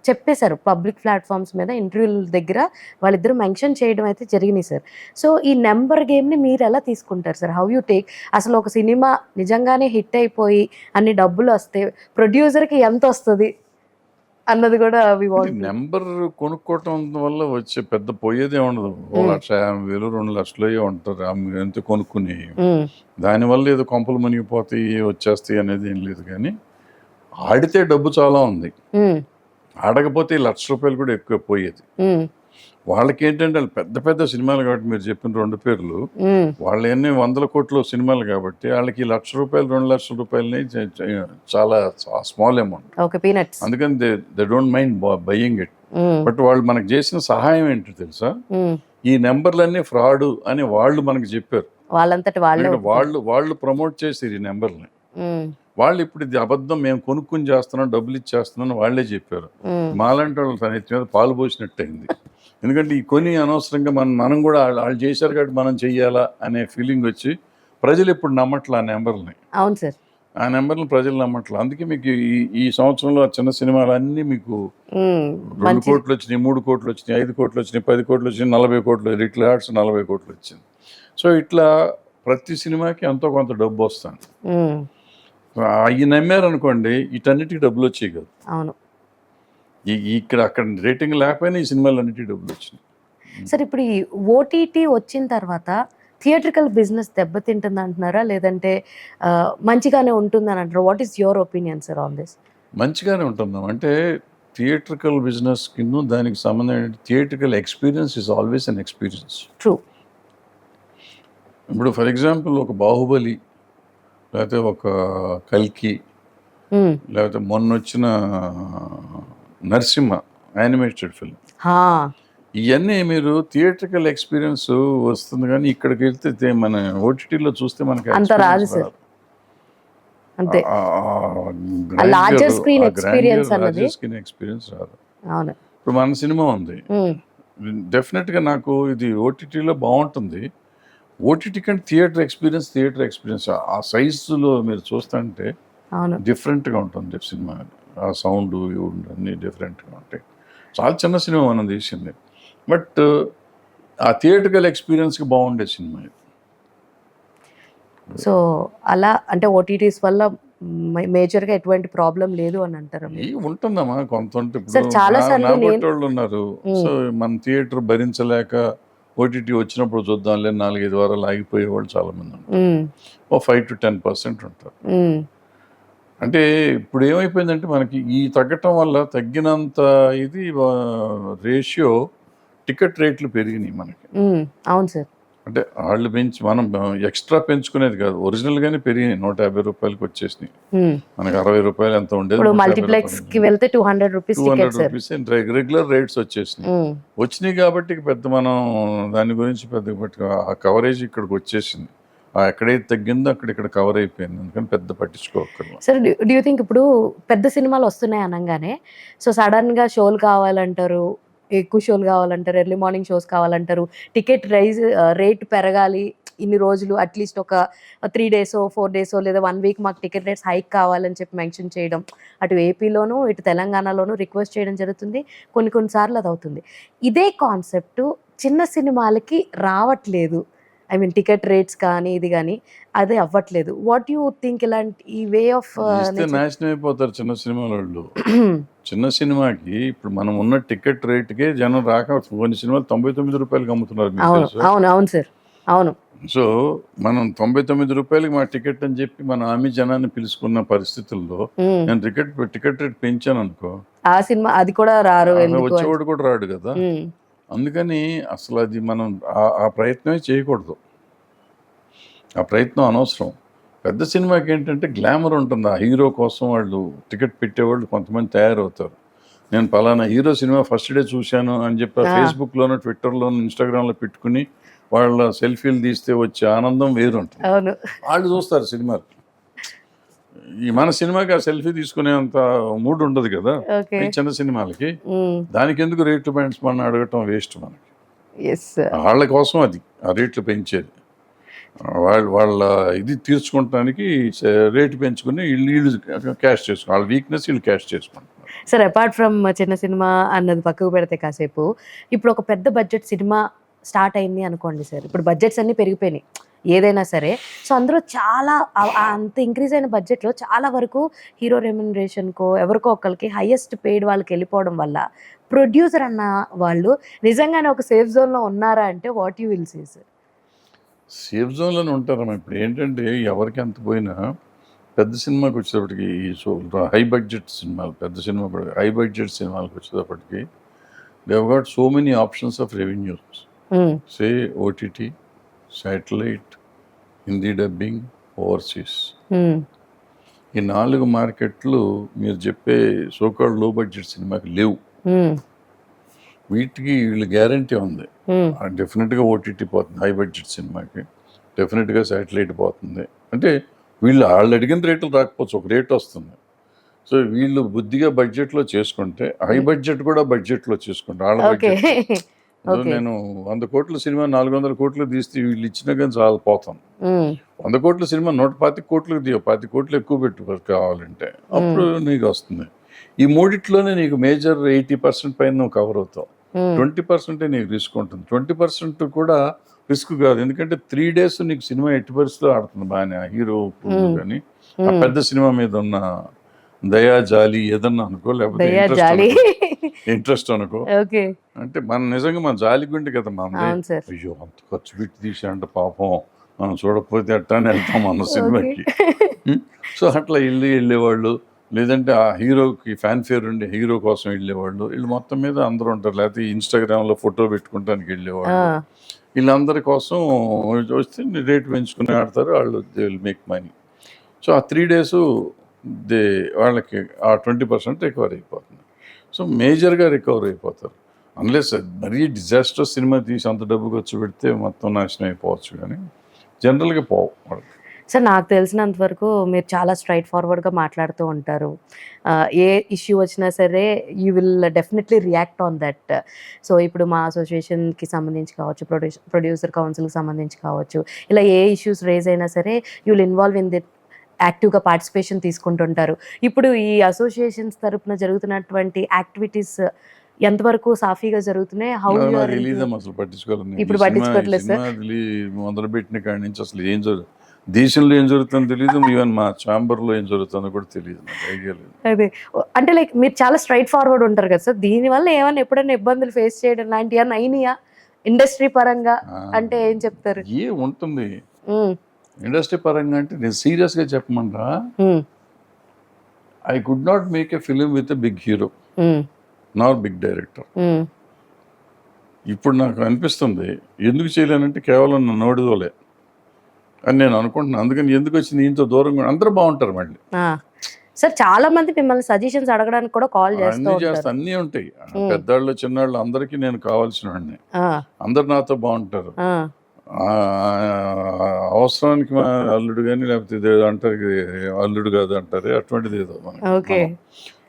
చెప్పేశారు పబ్లిక్ ప్లాట్ఫామ్స్ మీద. ఇంటర్వ్యూల దగ్గర వాళ్ళిద్దరూ మెన్షన్ చేయడం అయితే జరిగినాయి సార్. సో ఈ నెంబర్ గేమ్ని మీరు ఎలా తీసుకుంటారు సార్? How you take? అసలు ఒక సినిమా నిజంగానే హిట్ అయిపోయి అన్ని డబ్బులు వస్తే ప్రొడ్యూసర్కి ఎంత వస్తుంది అన్నది కూడా నెంబర్ కొనుక్కోవటం వల్ల వచ్చే పెద్ద పోయేదే ఉండదు. 1,50,000 2 లక్షలు ఉంటారు ఎంత కొనుక్కుని. దానివల్ల ఏదో కొంపలు మునిగిపోతాయి వచ్చేస్తాయి అనేది ఏం లేదు. కానీ ఆడితే డబ్బు చాలా ఉంది, ఆడకపోతే ₹1,00,000 కూడా ఎక్కువ పోయేది. వాళ్ళకి ఏంటంటే వాళ్ళు పెద్ద పెద్ద సినిమాలు కాబట్టి, మీరు చెప్పిన 2 పేర్లు, వాళ్ళు ఎన్ని 100 కోట్ల సినిమాలు కాబట్టి వాళ్ళకి ₹1,00,000 ₹2,00,000 చాలా స్మాల్ అమౌంట్. Okay, peanuts. అందుకని they don't mind buying it. But వాళ్ళు మనకు చేసిన సహాయం ఏంటో తెలుసా? ఈ నెంబర్లన్నీ ఫ్రాడ్ అని వాళ్ళు మనకు చెప్పారు. వాళ్ళంతటి వాళ్ళు ప్రమోట్ చేసారు ఈ నెంబర్ని. వాళ్ళు ఇప్పుడు ఇది అబద్ధం, మేము కొనుక్కుని చేస్తున్నాం, డబ్బులు ఇచ్చేస్తున్నాం వాళ్ళే చెప్పారు. మాలాంటి వాళ్ళు తన ఎత్తి మీద పాలు పోసినట్టు అయింది. ఎందుకంటే ఈ కొని అనవసరంగా మనం కూడా వాళ్ళు చేశారు కాబట్టి మనం చెయ్యాలా అనే ఫీలింగ్ వచ్చి ప్రజలు ఇప్పుడు నమ్మట్లే ఆ నెంబర్ని. అవును సార్, ఆ నెంబర్ని ప్రజలు నమ్మట్లే. అందుకే మీకు ఈ సంవత్సరంలో చిన్న సినిమాలు అన్నీ మీకు 2 కోట్లు వచ్చినాయి, 3 కోట్లు వచ్చినాయి, 5 కోట్లు వచ్చినాయి, 10 కోట్లు వచ్చినాయి, 40 కోట్లు, లిటిల్ హార్ట్స్ 40 కోట్లు వచ్చింది. సో ఇట్లా ప్రతి సినిమాకి ఎంతో కొంత డబ్బు వస్తుంది. అవి నమ్మారు అనుకోండి, వీటన్నిటికీ డబ్బులు వచ్చాయి కదా. అవును ఇక్కడ అక్కడ రేటింగ్ లేకపోయినా ఈ సినిమాలు అన్నిటికీ డబ్బులు వచ్చినాయి. సార్, ఇప్పుడు ఈ ఓటీటీ వచ్చిన తర్వాత థియేట్రికల్ బిజినెస్ దెబ్బతింటుంది అంటున్నారా, లేదంటే మంచిగానే ఉంటుందని అంటారా? What is your opinion sir on this? మంచిగానే ఉంటున్నాం. అంటే థియేట్రికల్ బిజినెస్ కింద దానికి సంబంధం, theatrical experience is always an experience. True. ఇప్పుడు ఫర్ ఎగ్జాంపుల్ ఒక బాహుబలి, లేకపోతే ఒక కల్కి, లేకపోతే మొన్న వచ్చిన నరసింహ యానిమేటెడ్ ఫిల్మ్, ఇవన్నీ మీరు థియేట్రికల్ ఎక్స్పీరియన్స్ వస్తుంది. కానీ ఇక్కడికి వెళ్తే మన ఓటీటీలో చూస్తే మనకి అంత రాదు సార్. అంతే, లార్జర్ స్క్రీన్ ఎక్స్పీరియన్స్ రాదు. అవును. ఇప్పుడు మన సినిమా ఉంది, డెఫినెట్గా నాకు ఇది ఓటీటీలో బాగుంటుంది. ఓటీటీ కంటే థియేటర్ ఎక్స్పీరియన్స్ ఆ సైజులో మీరు చూస్తుంటే డిఫరెంట్గా ఉంటుంది సినిమా. ఆ సౌండ్ అన్నీ డిఫరెంట్గా ఉంటాయి. చాలా చిన్న సినిమా మనం తీసింది, బట్ ఆ థియేటర్కల్ ఎక్స్పీరియన్స్కి బాగుండే సినిమా ఇది. సో అలా అంటే ఓటీటీస్ వల్ల మేజర్గా ఎటువంటి ప్రాబ్లం లేదు అని అంటారు? ఉంటుందమ్మా కొంత. వాళ్ళు ఉన్నారు, సో మన థియేటర్ భరించలేక ఓటీటీ వచ్చినప్పుడు చూద్దాంలే 4-5 వారాలు ఆగిపోయే వాళ్ళు చాలా మంది ఉంటారు. 5 to 10% ఉంటారు. అంటే ఇప్పుడు ఏమైపోయిందంటే మనకి ఈ తగ్గటం వల్ల తగ్గినంత ఇది రేషియో టికెట్ రేట్లు పెరిగినాయి మనకి. అవును సార్. అంటే వాళ్ళు పెంచి మనం ఎక్స్ట్రా పెంచుకునేది కాదు, ఒరిజినల్ గానే పెరిగినాయి. ₹150 వచ్చేసినాయి. మనకి ₹60 ఎంత ఉండేది, మల్టీప్లెక్స్ కి వెళ్తే ₹200 రెగ్యులర్ రేట్స్ వచ్చేసినాయి. వచ్చినాయి కాబట్టి పెద్ద మనం దాని గురించి పెద్ద ఆ కవరేజ్ ఇక్కడికి వచ్చేసింది. ఎక్కడైతే తగ్గిందో అక్కడిక్కడ కవర్ అయిపోయింది, అందుకని పెద్ద పట్టించుకోకర్లేదు. సార్ డూ యూ థింక్ ఇప్పుడు పెద్ద సినిమాలు వస్తున్నాయి అనగానే సో సడన్గా షోలు కావాలంటారు, ఎక్కువ షోలు కావాలంటారు, ఎర్లీ మార్నింగ్ షోస్ కావాలంటారు, టికెట్ రేట్ పెరగాలి ఇన్ని రోజులు, అట్లీస్ట్ ఒక 3 days 4 days లేదా 1 week మాకు టికెట్ రేట్స్ హైక్ కావాలని చెప్పి మెన్షన్ చేయడం, అటు ఏపీలోను ఇటు తెలంగాణలోను రిక్వెస్ట్ చేయడం జరుగుతుంది. కొన్నిసార్లు అది అవుతుంది. ఇదే కాన్సెప్ట్ చిన్న సినిమాలకి రావట్లేదు. ఐ మీన్ టికెట్ రేట్స్ కానీ ఇది కానీ అదే అవ్వట్లేదు. వాట్ యూ థింక్ ఇలాంటి ఈ వే ఆఫ్ నాశనం అయిపోతారు చిన్న సినిమాల వాళ్ళు. చిన్న సినిమాకి ఇప్పుడు మనం ఉన్న టికెట్ రేట్కే జనం రాక కొన్ని సినిమాలు 99 రూపాయలకి అమ్ముతున్నారు, మీకు అవును తెలుసా? అవును అవును సార్, అవును. సో మనం 99 రూపాయలకి మా టికెట్ అని చెప్పి మన ఆమె జనాన్ని పిలుచుకున్న పరిస్థితుల్లో నేను టికెట్ రేట్ పెంచాను అనుకో, ఆ సినిమా అది కూడా రారు, వచ్చేవాడు కూడా రాడు కదా. అందుకని అసలు అది మనం ఆ ప్రయత్నమే చేయకూడదు, ఆ ప్రయత్నం అనవసరం. పెద్ద సినిమాకి ఏంటంటే గ్లామర్ ఉంటుంది, ఆ హీరో కోసం వాళ్ళు టికెట్ పెట్టేవాళ్ళు కొంతమంది తయారవుతారు. నేను పలానా హీరో సినిమా ఫస్ట్ డే చూశాను అని చెప్పి ఫేస్బుక్లోనూ ట్విట్టర్లోనూ ఇన్స్టాగ్రామ్లో పెట్టుకుని వాళ్ళ సెల్ఫీలు తీస్తే వచ్చే ఆనందం వేరు ఉంటుంది. వాళ్ళు చూస్తారు సినిమాలు. ఈ మన సినిమాకి ఆ సెల్ఫీ తీసుకునేంత మూడ్ ఉండదు కదా ఈ చిన్న సినిమాలకి. దానికి ఎందుకు రేట్లు పెంచమని అడగటం వేస్ట్ మనకి. వాళ్ళ కోసం అది ఆ రేట్లు పెంచేది, వాళ్ళ ఇది తీర్చుకోవటానికి రేటు పెంచుకుని వీళ్ళు క్యాష్ చేసుకో, వాళ్ళ వీక్నెస్ వీళ్ళు క్యాష్ చేసుకుంటారు. సార్ అపార్ట్ ఫ్రమ్ చిన్న సినిమా అన్నది పక్కకు పెడితే కాసేపు, ఇప్పుడు ఒక పెద్ద బడ్జెట్ సినిమా స్టార్ట్ అయింది అనుకోండి సార్, ఇప్పుడు బడ్జెట్స్ అన్నీ పెరిగిపోయినాయి ఏదైనా సరే. సో అందులో చాలా అంత ఇంక్రీజ్ అయిన బడ్జెట్లో చాలా వరకు హీరో రెమ్యునరేషన్కో ఎవరికో ఒకరికి హైయెస్ట్ పెయిడ్ వాళ్ళకి వెళ్ళిపోవడం వల్ల ప్రొడ్యూసర్ అన్న వాళ్ళు నిజంగానే ఒక సేఫ్ జోన్లో ఉన్నారా అంటే what you will say sir? Safe జోన్లోనే ఉంటారమ్మా. ఇప్పుడు ఏంటంటే ఎవరికి ఎంత పోయినా పెద్ద సినిమాకి వచ్చేటప్పటికి హై బడ్జెట్ సినిమాలు, పెద్ద సినిమా హై బడ్జెట్ సినిమాలకు వచ్చేటప్పటికి they have got so many options of revenues. Say OTT, satellite, Hindi dubbing, overseas. ఈ 4 మార్కెట్లు మీరు చెప్పే సోకాల్డ్ లో బడ్జెట్ సినిమాకి లేవు. వీటికి వీళ్ళు గ్యారంటీ ఉంది, డెఫినెట్గా ఓటీటీ పోతుంది హై బడ్జెట్ సినిమాకి, డెఫినెట్గా శాటిలైట్ పోతుంది. అంటే వాళ్ళు అడిగిన రేట్లు రాకపోవచ్చు, ఒక రేట్ వస్తుంది. సో వీళ్ళు బుద్ధిగా బడ్జెట్లో చేసుకుంటే హై బడ్జెట్ కూడా బడ్జెట్లో చేసుకుంటే వాళ్ళ బడ్జెట్. నేను 100 కోట్ల సినిమా 400 కోట్లు తీస్తే వీళ్ళు ఇచ్చినా కానీ చాలా పోతాను. 100 కోట్ల సినిమా 125 కోట్లకు తీయ, 10 కోట్లు ఎక్కువ పెట్టు కావాలంటే, అప్పుడు నీకు వస్తుంది. ఈ మూడిట్లోనే నీకు మేజర్ 80% పైన నువ్వు కవర్ అవుతావు. 20% నీకు రిస్క్ ఉంటుంది. 20% కూడా రిస్క్ కాదు, ఎందుకంటే 3 days నీకు సినిమా ఎట్టి పరిస్థితిలో ఆడుతుంది బాగానే, ఆ హీరో కానీ ఆ పెద్ద సినిమా మీద ఉన్న దయా జాలి ఏదన్నా అనుకో, లేకపోతే ఇంట్రెస్ట్ అనుకో. అంటే మన నిజంగా మన జాలి గుండి కదా మనది. అయ్యో అంత ఖర్చు పెట్టి తీసాంటే పాపం మనం చూడకపోతే అట్టానే వెళ్తాం మన సినిమాకి. సో అట్లా వెళ్ళేవాళ్ళు, లేదంటే ఆ హీరోకి ఫ్యాన్ ఫేర్ ఉండే హీరో కోసం వెళ్ళేవాళ్ళు, వీళ్ళు మొత్తం మీద అందరూ ఉంటారు. లేకపోతే ఇన్స్టాగ్రామ్లో ఫోటో పెట్టుకోవడానికి వెళ్ళేవాళ్ళు, వీళ్ళందరి కోసం వస్తే రేట్ పెంచుకుని ఆడతారు వాళ్ళు, they will make money. So ఆ 3 days వాళ్ళకి ఆ 20% రికవర్ అయిపోతుంది. సో మేజర్గా రికవర్ అయిపోతారు. అన్లెస్ మరీ డిజాస్టర్ సినిమా తీసి అంత డబ్బు ఖర్చు పెడితే మొత్తం నాశనం అయిపోవచ్చు, కానీ జనరల్గా పోవు. సార్ నాకు తెలిసినంత వరకు మీరు చాలా స్ట్రైట్ ఫార్వర్డ్గా మాట్లాడుతూ ఉంటారు. ఏ ఇష్యూ వచ్చినా సరే you will definitely react on that. So ఇప్పుడు మా అసోసియేషన్కి సంబంధించి కావచ్చు, ప్రొడ్యూసర్ కౌన్సిల్కి సంబంధించి కావచ్చు, ఇలా ఏ ఇష్యూస్ రేజ్ అయినా సరే యూ విల్ ఇన్వాల్వ్ ఇన్ దిట్, యాక్టివ్గా పార్టిసిపేషన్ తీసుకుంటుంటారు. ఇప్పుడు ఈ అసోసియేషన్స్ తరపున జరుగుతున్నటువంటి యాక్టివిటీస్ ఎంతవరకు సాఫీగా జరుగుతున్నాయి? అసలు పట్టించుకోవాలి. ఇప్పుడు పట్టించుకోవట్లేదు సార్. మొదలుపెట్టిన కాడి నుంచి అసలు ఏం దేశంలో ఏం జరుగుతుందో తెలియదు, ఈవెన్ మా ఛాంబర్లో ఏం జరుగుతుందో కూడా తెలియదు, ఐడియా లేదు. అదే అంటే లైక్ మీరు చాలా స్ట్రైట్ ఫార్వర్డ్ ఉంటారు కదా సార్, దీనివల్ల ఏమైనా ఎప్పుడైనా ఇబ్బందులు ఫేస్ చేయడం లాంటివి ఏమైనా అయినాయా ఇండస్ట్రీ పరంగా? అంటే ఏం చెప్తారు? ఏ ఉంటుంది ఇండస్ట్రీ పరంగా అంటే, నేను సీరియస్గా చెప్పమంటా, I could not make a film with a big hero nor big director. ఇప్పుడు నాకు అనిపిస్తుంది ఎందుకు చేయలేనంటే కేవలం నన్ను నోడిదోలే అని నేను అనుకుంటున్నాను. అందుకని ఎందుకు వచ్చింది ఇంత దూరంగా, అందరూ బాగుంటారు మళ్ళీ. సార్ చాలా మంది మిమ్మల్ని సజెషన్స్ అడగడానికి కూడా కాల్ చేస్తారు, అన్నీ ఉంటాయి. పెద్దవాళ్ళు చిన్నవాళ్ళు అందరికీ నేను కావాల్సిన వాడిని, అందరు నాతో బాగుంటారు. అవసరానికి మా అల్లుడు కానీ లేకపోతే ఇదేదో అంటారు ఇది అల్లుడు కాదు అంటారు, అటువంటిది ఏదో ఓకే.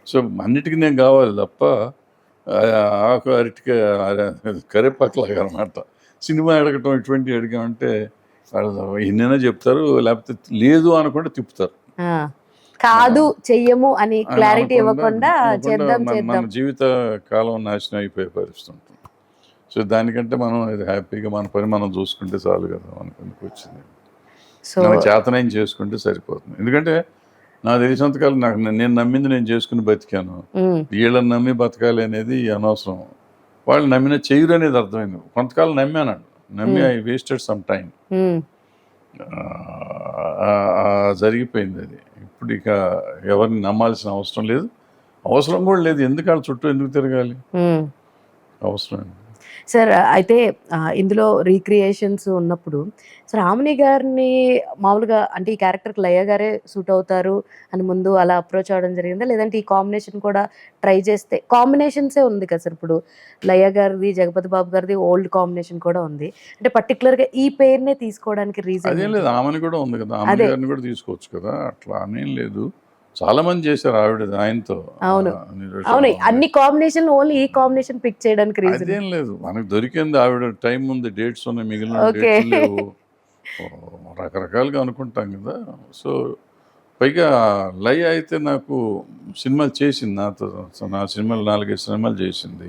సో అన్నిటికీ నేను కావాలి తప్ప ఆకు అరటికి కరేపాకులాగా అనమాట. సినిమా అడగటం ఇటువంటి అడిగామంటే వాళ్ళు ఎన్నైనా చెప్తారు, లేకపోతే లేదు అనకుండా తిప్పుతారు. కాదు చెయ్యము అని క్లారిటీ అనకుండా ఇవ్వకుండా చేద్దాం మన చేద్దాం. జీవిత కాలం నాశనం అయిపోయే పరిస్థితి ఉంటుంది. సో దానికంటే మనం ఇది హ్యాపీగా మన పని మనం చూసుకుంటే చాలు కదా మనకు ఎందుకు వచ్చింది. సో మన చేతనైన చేసుకుంటే సరిపోతుంది. ఎందుకంటే నాకు తెలిసినంతకాలం నేను నమ్మింది నేను చేసుకుని బతికాను. వీళ్ళని నమ్మి బతకాలి అనేది అనవసరం. వాళ్ళు నమ్మిన చెయ్యరు అనేది అర్థమైంది. కొంతకాలం నమ్మానండి, నమ్మి ఐ వేస్టెడ్ సమ్ టైం. జరిగిపోయింది అది. ఇప్పుడు ఇక ఎవరిని నమ్మాల్సిన అవసరం లేదు, అవసరం కూడా లేదు. ఎందుకు వాళ్ళ చుట్టూ ఎందుకు తిరగాలి, అవసరం. సార్ అయితే ఇందులో రీక్రియేషన్స్ ఉన్నప్పుడు సార్ ఆమెని గారిని మామూలుగా అంటే ఈ క్యారెక్టర్కి లయ గారే సూట్ అవుతారు అని ముందు అలా అప్రోచ్ అవ్వడం జరిగిందా, లేదంటే ఈ కాంబినేషన్ కూడా ట్రై చేస్తే కాంబినేషన్సే ఉంది కదా సార్, ఇప్పుడు లయ గారిది జగపతి బాబు గారిది ఓల్డ్ కాంబినేషన్ కూడా ఉంది, అంటే పర్టికులర్గా ఈ పేరునే తీసుకోవడానికి రీజన్ అదేం లేదు. ఆమెని కూడా ఉంది కదా, ఆమె గారిని కూడా తీసుకోవచ్చు కదా, అట్లా అనేం లేదు. చాలా మంది చేశారు ఆవిడ ఆయనతో. అవును అవును, అన్ని కాంబినేషన్ ఓన్లీ ఈ కాంబినేషన్ పిక్ చేయడానికి రీజన్ అదేం లేదు. మనకు దొరికింది ఆవిడ టైం ఉంది, డేట్స్ ఉన్నాయి, మిగిలిన Okay. డేట్స్ లేవు. రకరకాలుగా అనుకుంటాం కదా. సో పైగా లయ అయితే నాకు సినిమాలు చేసింది, నాతో నా సినిమాలు 4-5 సినిమాలు చేసింది,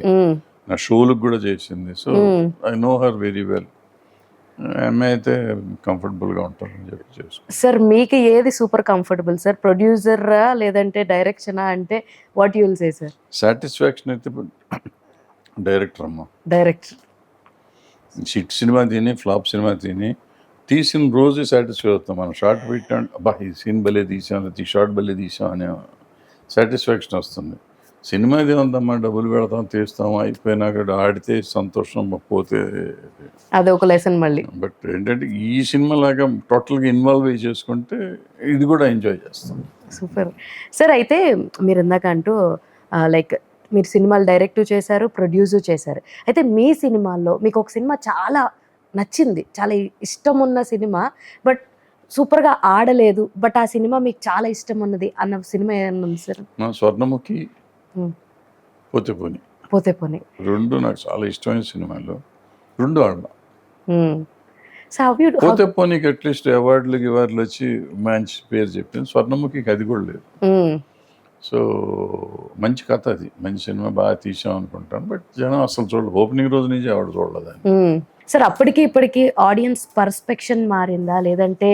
నా షోలకు కూడా చేసింది. So I know her very well. ఆమె అయితే కంఫర్టబుల్గా ఉంటారని చెప్పి చేసుకో. సార్ మీకు ఏది సూపర్ కంఫర్టబుల్ సార్, ప్రొడ్యూసరా లేదంటే డైరెక్షనా, అంటే what you will say sir? Satisfaction అయితే డైరెక్టర్ అమ్మ. డైరెక్టర్ హిట్ సినిమా తిని ఫ్లాప్ సినిమా తిని తీసిన రోజే సాటిస్ఫై అవుతాం. మనం షార్ట్ పెట్టాం, అబ్బా ఈ సీన్ భలే తీసాం, ఈ షార్ట్ భలే తీసాం అనే సాటిస్ఫాక్షన్ వస్తుంది. సినిమాది ఉందమ్మా, డబ్బులు పెడతాం, తీస్తాం, అయిపోయినాక ఆడితే సంతోషం, పోతే అది ఒక లెసన్ మళ్ళీ. బట్ ఏంటంటే ఈ సినిమా లాగా టోటల్గా ఇన్వాల్వ్ అయ్యి చేసుకుంటే ఇది కూడా ఎంజాయ్ చేస్తాం. Super sir. అయితే మీరు ఇందాక అంటూ లైక్ మీరు సినిమాలు డైరెక్ట్ చేశారు, ప్రొడ్యూస్ చేశారు. అయితే మీ సినిమాల్లో మీకు ఒక సినిమా చాలా నచ్చింది, చాలా ఇష్టం ఉన్న సినిమా, బట్ సూపర్గా ఆడలేదు, బట్ ఆ సినిమా మీకు చాలా ఇష్టం ఉన్నది అన్న సినిమా ఏమన్నా ఉంది సార్? నా స్వర్ణముఖి, పోతే పోని, పోతే పోనీ రెండు నాకు చాలా ఇష్టమైన సినిమాలు. రెండు ఆడలా. సో పోతే పోనీకి అట్లీస్ట్ అవార్డులు వచ్చి మంచి పేరు చెప్పింది. స్వర్ణముఖికి అది కూడా లేదు. సో మంచి కథ, అది మంచి సినిమా, బాగా తీసాం అనుకుంటాను. బట్ జనం అసలు చూడలేదు, ఓపెనింగ్ రోజు నుంచి ఆవిడ చూడలేదు. సార్ అప్పటికి ఇప్పటికి ఆడియన్స్ పర్స్పెక్షన్ మారిందా, లేదంటే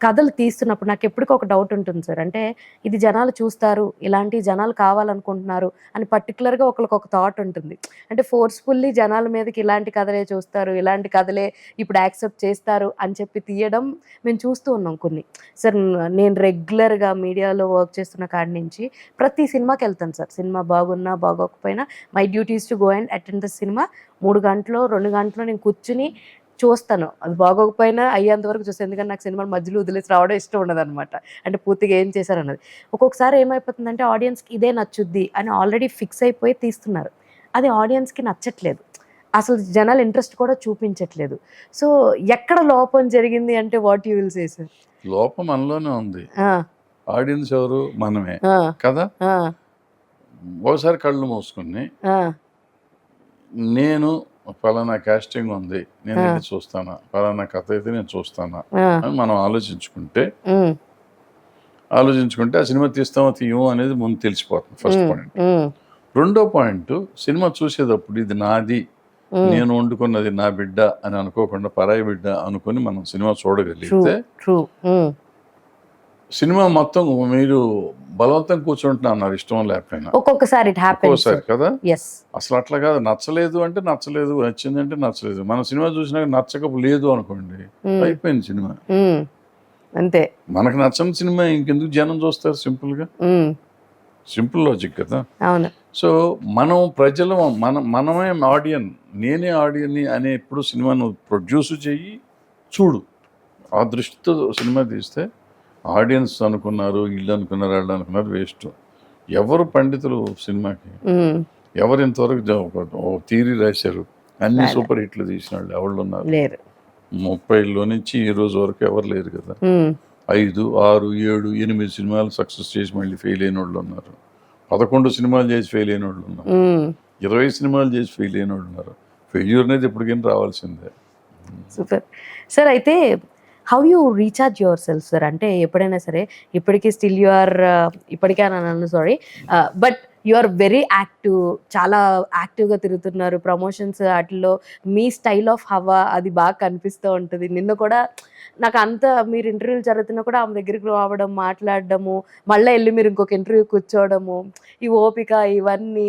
కథలు తీస్తున్నప్పుడు నాకు ఎప్పటికీ ఒక డౌట్ ఉంటుంది సార్, అంటే ఇది జనాలు చూస్తారు, ఇలాంటి జనాలు కావాలనుకుంటున్నారు అని పర్టికులర్గా ఒకరికి ఒక థాట్ ఉంటుంది. అంటే ఫోర్స్ఫుల్లీ జనాల మీదకి ఇలాంటి కథలే చూస్తారు, ఇలాంటి కథలే ఇప్పుడు యాక్సెప్ట్ చేస్తారు అని చెప్పి తీయడం మేము చూస్తూ ఉన్నాం కొన్ని. సార్ నేను రెగ్యులర్గా మీడియాలో వర్క్ చేస్తున్న కాడి నుంచి ప్రతి సినిమాకి వెళ్తాను సార్, సినిమా బాగున్నా బాగోకపోయినా my duties to go and attend the cinema. 3 గంటలు 2 గంటలు నేను కూర్చుని చూస్తాను, అది బాగోకపోయినా అయ్యేంత వరకు చూస్తాను. ఎందుకంటే నాకు సినిమాలు మధ్యలో వదిలేసి రావడం ఇష్టం ఉండదు అనమాట, అంటే పూర్తిగా ఏం చేశారన్నది. ఒక్కొక్కసారి ఏమైపోతుందంటే ఆడియన్స్కి ఇదే నచ్చుద్ది అని ఆల్రెడీ ఫిక్స్ అయిపోయి తీస్తున్నారు, అది ఆడియన్స్కి నచ్చట్లేదు, అసలు జనాలు ఇంట్రెస్ట్ కూడా చూపించట్లేదు. సో ఎక్కడ లోపం జరిగింది అంటే what you will say sir? లోపం మనలోనే ఉంది, ఆడియన్స్ ఎవరు? మనమే కదా. ఒకసారి కళ్ళు మూసుకుని నేను ఫలానా కాస్టింగ్ ఉంది, నేను ఇది చూస్తానా, ఫలానా కథ అయితే నేను చూస్తానా అని మనం ఆలోచించుకుంటే ఆ సినిమా తీస్తామో తీయమో అనేది ముందు తెలిసిపోతుంది. First point. రెండో పాయింట్, సినిమా చూసేటప్పుడు ఇది నాది, నేను వండుకున్నది నా బిడ్డ అని అనుకోకుండా పరాయి బిడ్డ అనుకుని మనం సినిమా చూడగలిగితే సినిమా మొత్తం మీరు బలవంతం కూర్చుంటున్నా అన్నారు, ఇష్టం లేకపోయినా ఒక్కొక్కసారి కదా. అసలు అట్లా కాదు, నచ్చలేదు అంటే నచ్చలేదు, నచ్చింది అంటే నచ్చలేదు. మన సినిమా చూసినాక నచ్చకపోలేదు అనుకోండి, అయిపోయింది సినిమా అంతే. మనకు నచ్చని సినిమా ఇంకెందుకు జనం చూస్తారు? సింపుల్ లాజిక్ కదా. సో మనం ప్రజలు, మనమే ఆడియన్, నేనే ఆడియన్ అనే ఎప్పుడు సినిమాను ప్రొడ్యూస్ చెయ్యి చూడు. ఆ దృష్టితో సినిమా తీస్తే ఆడియన్స్ అనుకున్నారు, వీళ్ళు అనుకున్నారు, వాళ్ళు అనుకున్నారు, వేస్ట్. ఎవరు పండితులు సినిమాకి? ఎవరు ఇంతవరకు థియరీ రాశారు? అన్ని సూపర్ హిట్లు తీసిన వాళ్ళు ఎవరు ఉన్నారు? 30లో నుంచి ఈ రోజు వరకు ఎవరు లేరు కదా. 5, 6, 7, 8 సినిమాలు సక్సెస్ చేసి మళ్ళీ ఫెయిల్ అయిన వాళ్ళు ఉన్నారు. 11 సినిమాలు చేసి ఫెయిల్ అయిన వాళ్ళు ఉన్నారు. 20 సినిమాలు చేసి ఫెయిల్ అయిన వాళ్ళు ఉన్నారు. ఫెయిల్యూర్ అనేది ఎప్పటికైనా రావాల్సిందే. Super sir. అయితే how you recharge yourself sir? అంటే ఎప్పుడైనా సరే ఇప్పటికీ స్టిల్ యు ఆర్ ఇప్పటికే అన్నాను sorry, but you are very active, చాలా యాక్టివ్గా తిరుగుతున్నారు ప్రమోషన్స్ వాటిల్లో. మీ స్టైల్ ఆఫ్ హవా అది బాగా కనిపిస్తూ ఉంటుంది. నిన్న కూడా నాకు అంత మీరు ఇంటర్వ్యూలు జరుగుతున్నా కూడా ఆమె దగ్గరికి రావడం, మాట్లాడడము, మళ్ళీ వెళ్ళి మీరు ఇంకొక ఇంటర్వ్యూ కూర్చోవడము, ఈ ఓపిక ఇవన్నీ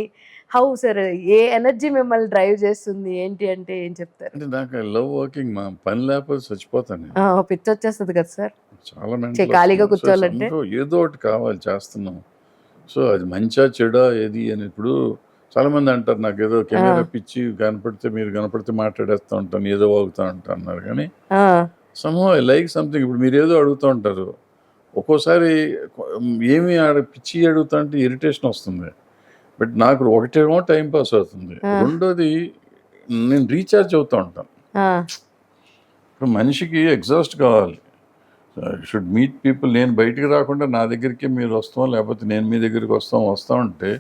హౌ సార్? ఏ ఎనర్జీ మిమ్మల్ని డ్రైవ్ చేస్తుంది ఏంటి అంటే ఏం చెప్తారు? అంటే నాకు లవ్ వర్కింగ్, మా పని లేకపోతే చచ్చిపోతాను నేను. పిచ్చి వచ్చేస్తుంది కదా సార్ చాలా ఖాళీగా mental కూర్చోవాలంటే. వస్తుంది. సో ఏదో ఒకటి కావాలి, చేస్తున్నాం. సో అది మంచా చెడా ఏది అని ఇప్పుడు చాలా మంది అంటారు, నాకు ఏదో కెమెరా పిచ్చి, మీరు కనపడితే మాట్లాడేస్తూ ఉంటాను, ఏదో వాగుతూ ఉంటాను అన్నారు. కానీ somehow I like something. ఇప్పుడు మీరు ఏదో అడుగుతూ ఉంటారు, ఒక్కోసారి ఏమి పిచ్చి అడుగుతా అంటే ఇరిటేషన్ వస్తుంది. బట్ నాకు ఒకటేమో టైం పాస్ అవుతుంది, రెండోది నేను రీఛార్జ్ అవుతూ ఉంటాను. ఇప్పుడు మనిషికి ఎగ్జాస్ట్ కావాలి, షుడ్ మీట్ పీపుల్. నేను బయటికి రాకుండా నా దగ్గరికి మీరు వస్తాం, లేకపోతే నేను మీ దగ్గరికి వస్తా ఉంటే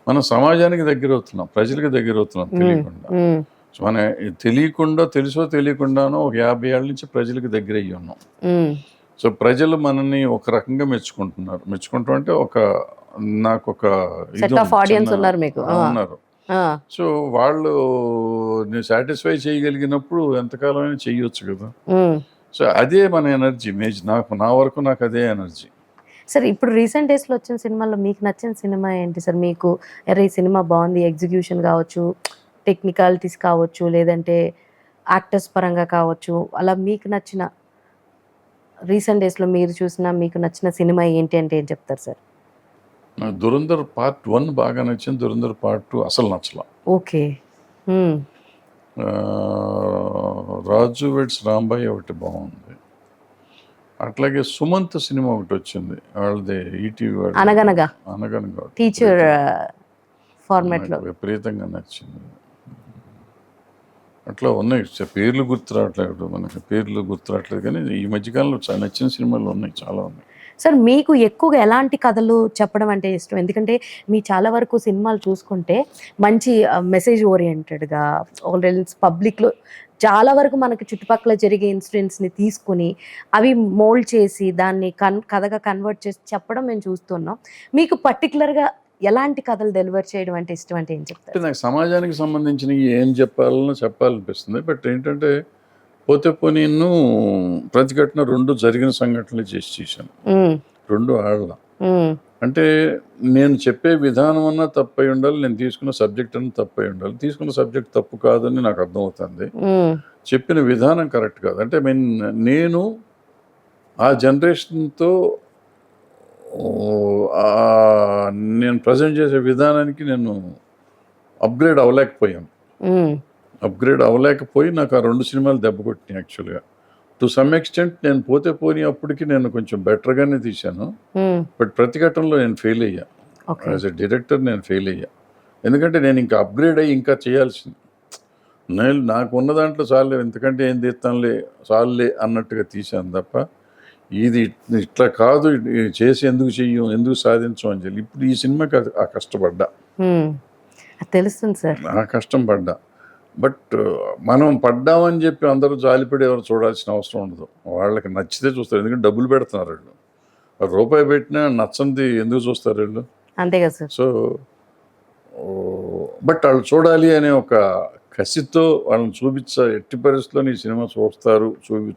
మనం సమాజానికి దగ్గర అవుతున్నాం, ప్రజలకు దగ్గర అవుతున్నాం తెలియకుండా. సో మన తెలియకుండా, తెలుసో తెలియకుండానో ఒక 50 ఏళ్ళ నుంచి ప్రజలకు దగ్గర అయ్యి ఉన్నాం. సో ప్రజలు మనల్ని ఒక రకంగా మెచ్చుకుంటాం అంటే నాకు ఒక ఉన్నారు. సో వాళ్ళు నేను సాటిస్ఫై చేయగలిగినప్పుడు ఎంతకాలమైనా చెయ్యొచ్చు కదా. సో అదే మన ఎనర్జీ, నా వరకు నాకు అదే ఎనర్జీ. సార్ ఇప్పుడు రీసెంట్ డేస్లో వచ్చిన సినిమాల్లో మీకు నచ్చిన సినిమా ఏంటి సార్? మీకు అరే ఈ సినిమా బాగుంది, ఎగ్జిక్యూషన్ కావచ్చు, టెక్నికాలిటీస్ కావచ్చు, లేదంటే యాక్టర్స్ పరంగా కావచ్చు, అలా మీకు నచ్చిన రీసెంట్ డేస్లో మీరు చూసిన మీకు నచ్చిన సినిమా ఏంటి అంటే ఏం చెప్తారు సార్? నాకు దురంధర్ పార్ట్ 1 బాగా నచ్చింది, దురంధర్ పార్ట్ 2 అసలు నచ్చలా. ఓకే. రాజు వెడ్స్ రాంబాయి ఒకటి బాగుంది. అట్లాగే సుమంత్ సినిమా ఒకటి వచ్చింది, వాళ్ళది ఈటీవీ వాళ్ళు, అనగనగా టీచర్ ఫార్మాట్లో, విపరీతంగా నచ్చింది. అట్లా ఉన్నాయి, పేర్లు గుర్తు రావట్లేదు మనకి, కానీ ఈ మధ్యకాలంలో నచ్చిన సినిమాలు ఉన్నాయి, చాలా ఉన్నాయి. సార్ మీకు ఎక్కువగా ఎలాంటి కథలు చెప్పడం అంటే ఇష్టం? ఎందుకంటే మీ చాలా వరకు సినిమాలు చూసుకుంటే మంచి మెసేజ్ ఓరియంటెడ్గా, ఆల్రెడీ పబ్లిక్లో చాలా వరకు మనకి చుట్టుపక్కల జరిగే ఇన్సిడెంట్స్ని తీసుకుని అవి మోల్డ్ చేసి దాన్ని కథగా కన్వర్ట్ చేసి చెప్పడం మేము చూస్తున్నాం. మీకు పర్టికులర్గా ఎలాంటి కథలు డెలివర్ చేయడం అంటే ఇష్టం అంటే ఏం చెప్తారు? నాకు సమాజానికి సంబంధించిన ఏం చెప్పాలనిపిస్తుంది. బట్ ఏంటంటే పోనీ ప్రతిఘటన 2 జరిగిన సంఘటనలు చేశాను, 2 ఆడల. అంటే నేను చెప్పే విధానం అన్నా తప్పై ఉండాలి, నేను తీసుకున్న సబ్జెక్ట్ అన్నా తప్పై ఉండాలి. తీసుకున్న సబ్జెక్ట్ తప్పు కాదని నాకు అర్థమవుతుంది, చెప్పిన విధానం కరెక్ట్ కాదు. అంటే నేను ఆ జనరేషన్తో నేను ప్రజెంట్ చేసే విధానానికి నేను అప్గ్రేడ్ అవ్వలేకపోయి నాకు ఆ 2 సినిమాలు దెబ్బ కొట్టినాయి. యాక్చువల్గా టు సమ్ ఎక్స్టెంట్ నేను పోనీ అప్పటికి నేను కొంచెం బెటర్గానే తీశాను. బట్ ప్రతిఘటనలో నేను ఫెయిల్ అయ్యా, యాజ్ ఎ డైరెక్టర్ నేను ఫెయిల్ అయ్యా. ఎందుకంటే నేను ఇంకా అప్గ్రేడ్ అయ్యి ఇంకా చేయాల్సింది. నాకు ఉన్న దాంట్లో చాలే, ఎందుకంటే ఏం తీస్తానులే చాలులే అన్నట్టుగా తీశాను తప్ప ఇది ఇట్లా కాదు, చేసి ఎందుకు సాధించం అని చెప్పి ఇప్పుడు ఈ సినిమాకి ఆ కష్టపడ్డా, తెలుస్తుంది సార్, ఆ కష్టం పడ్డా. బట్ మనం పడ్డామని చెప్పి అందరూ జాలిపడి ఎవరు చూడాల్సిన అవసరం ఉండదు. వాళ్ళకి నచ్చితే చూస్తారు, ఎందుకంటే డబ్బులు పెడుతున్నారు వీళ్ళు. రూపాయి పెట్టినా నచ్చంది ఎందుకు చూస్తారు వీళ్ళు? అంతే కదా సార్. సో బట్ వాళ్ళు చూడాలి అనే ఒక కసితో వాళ్ళని ఎట్టి పరిస్థితుల్లో ఈ సినిమా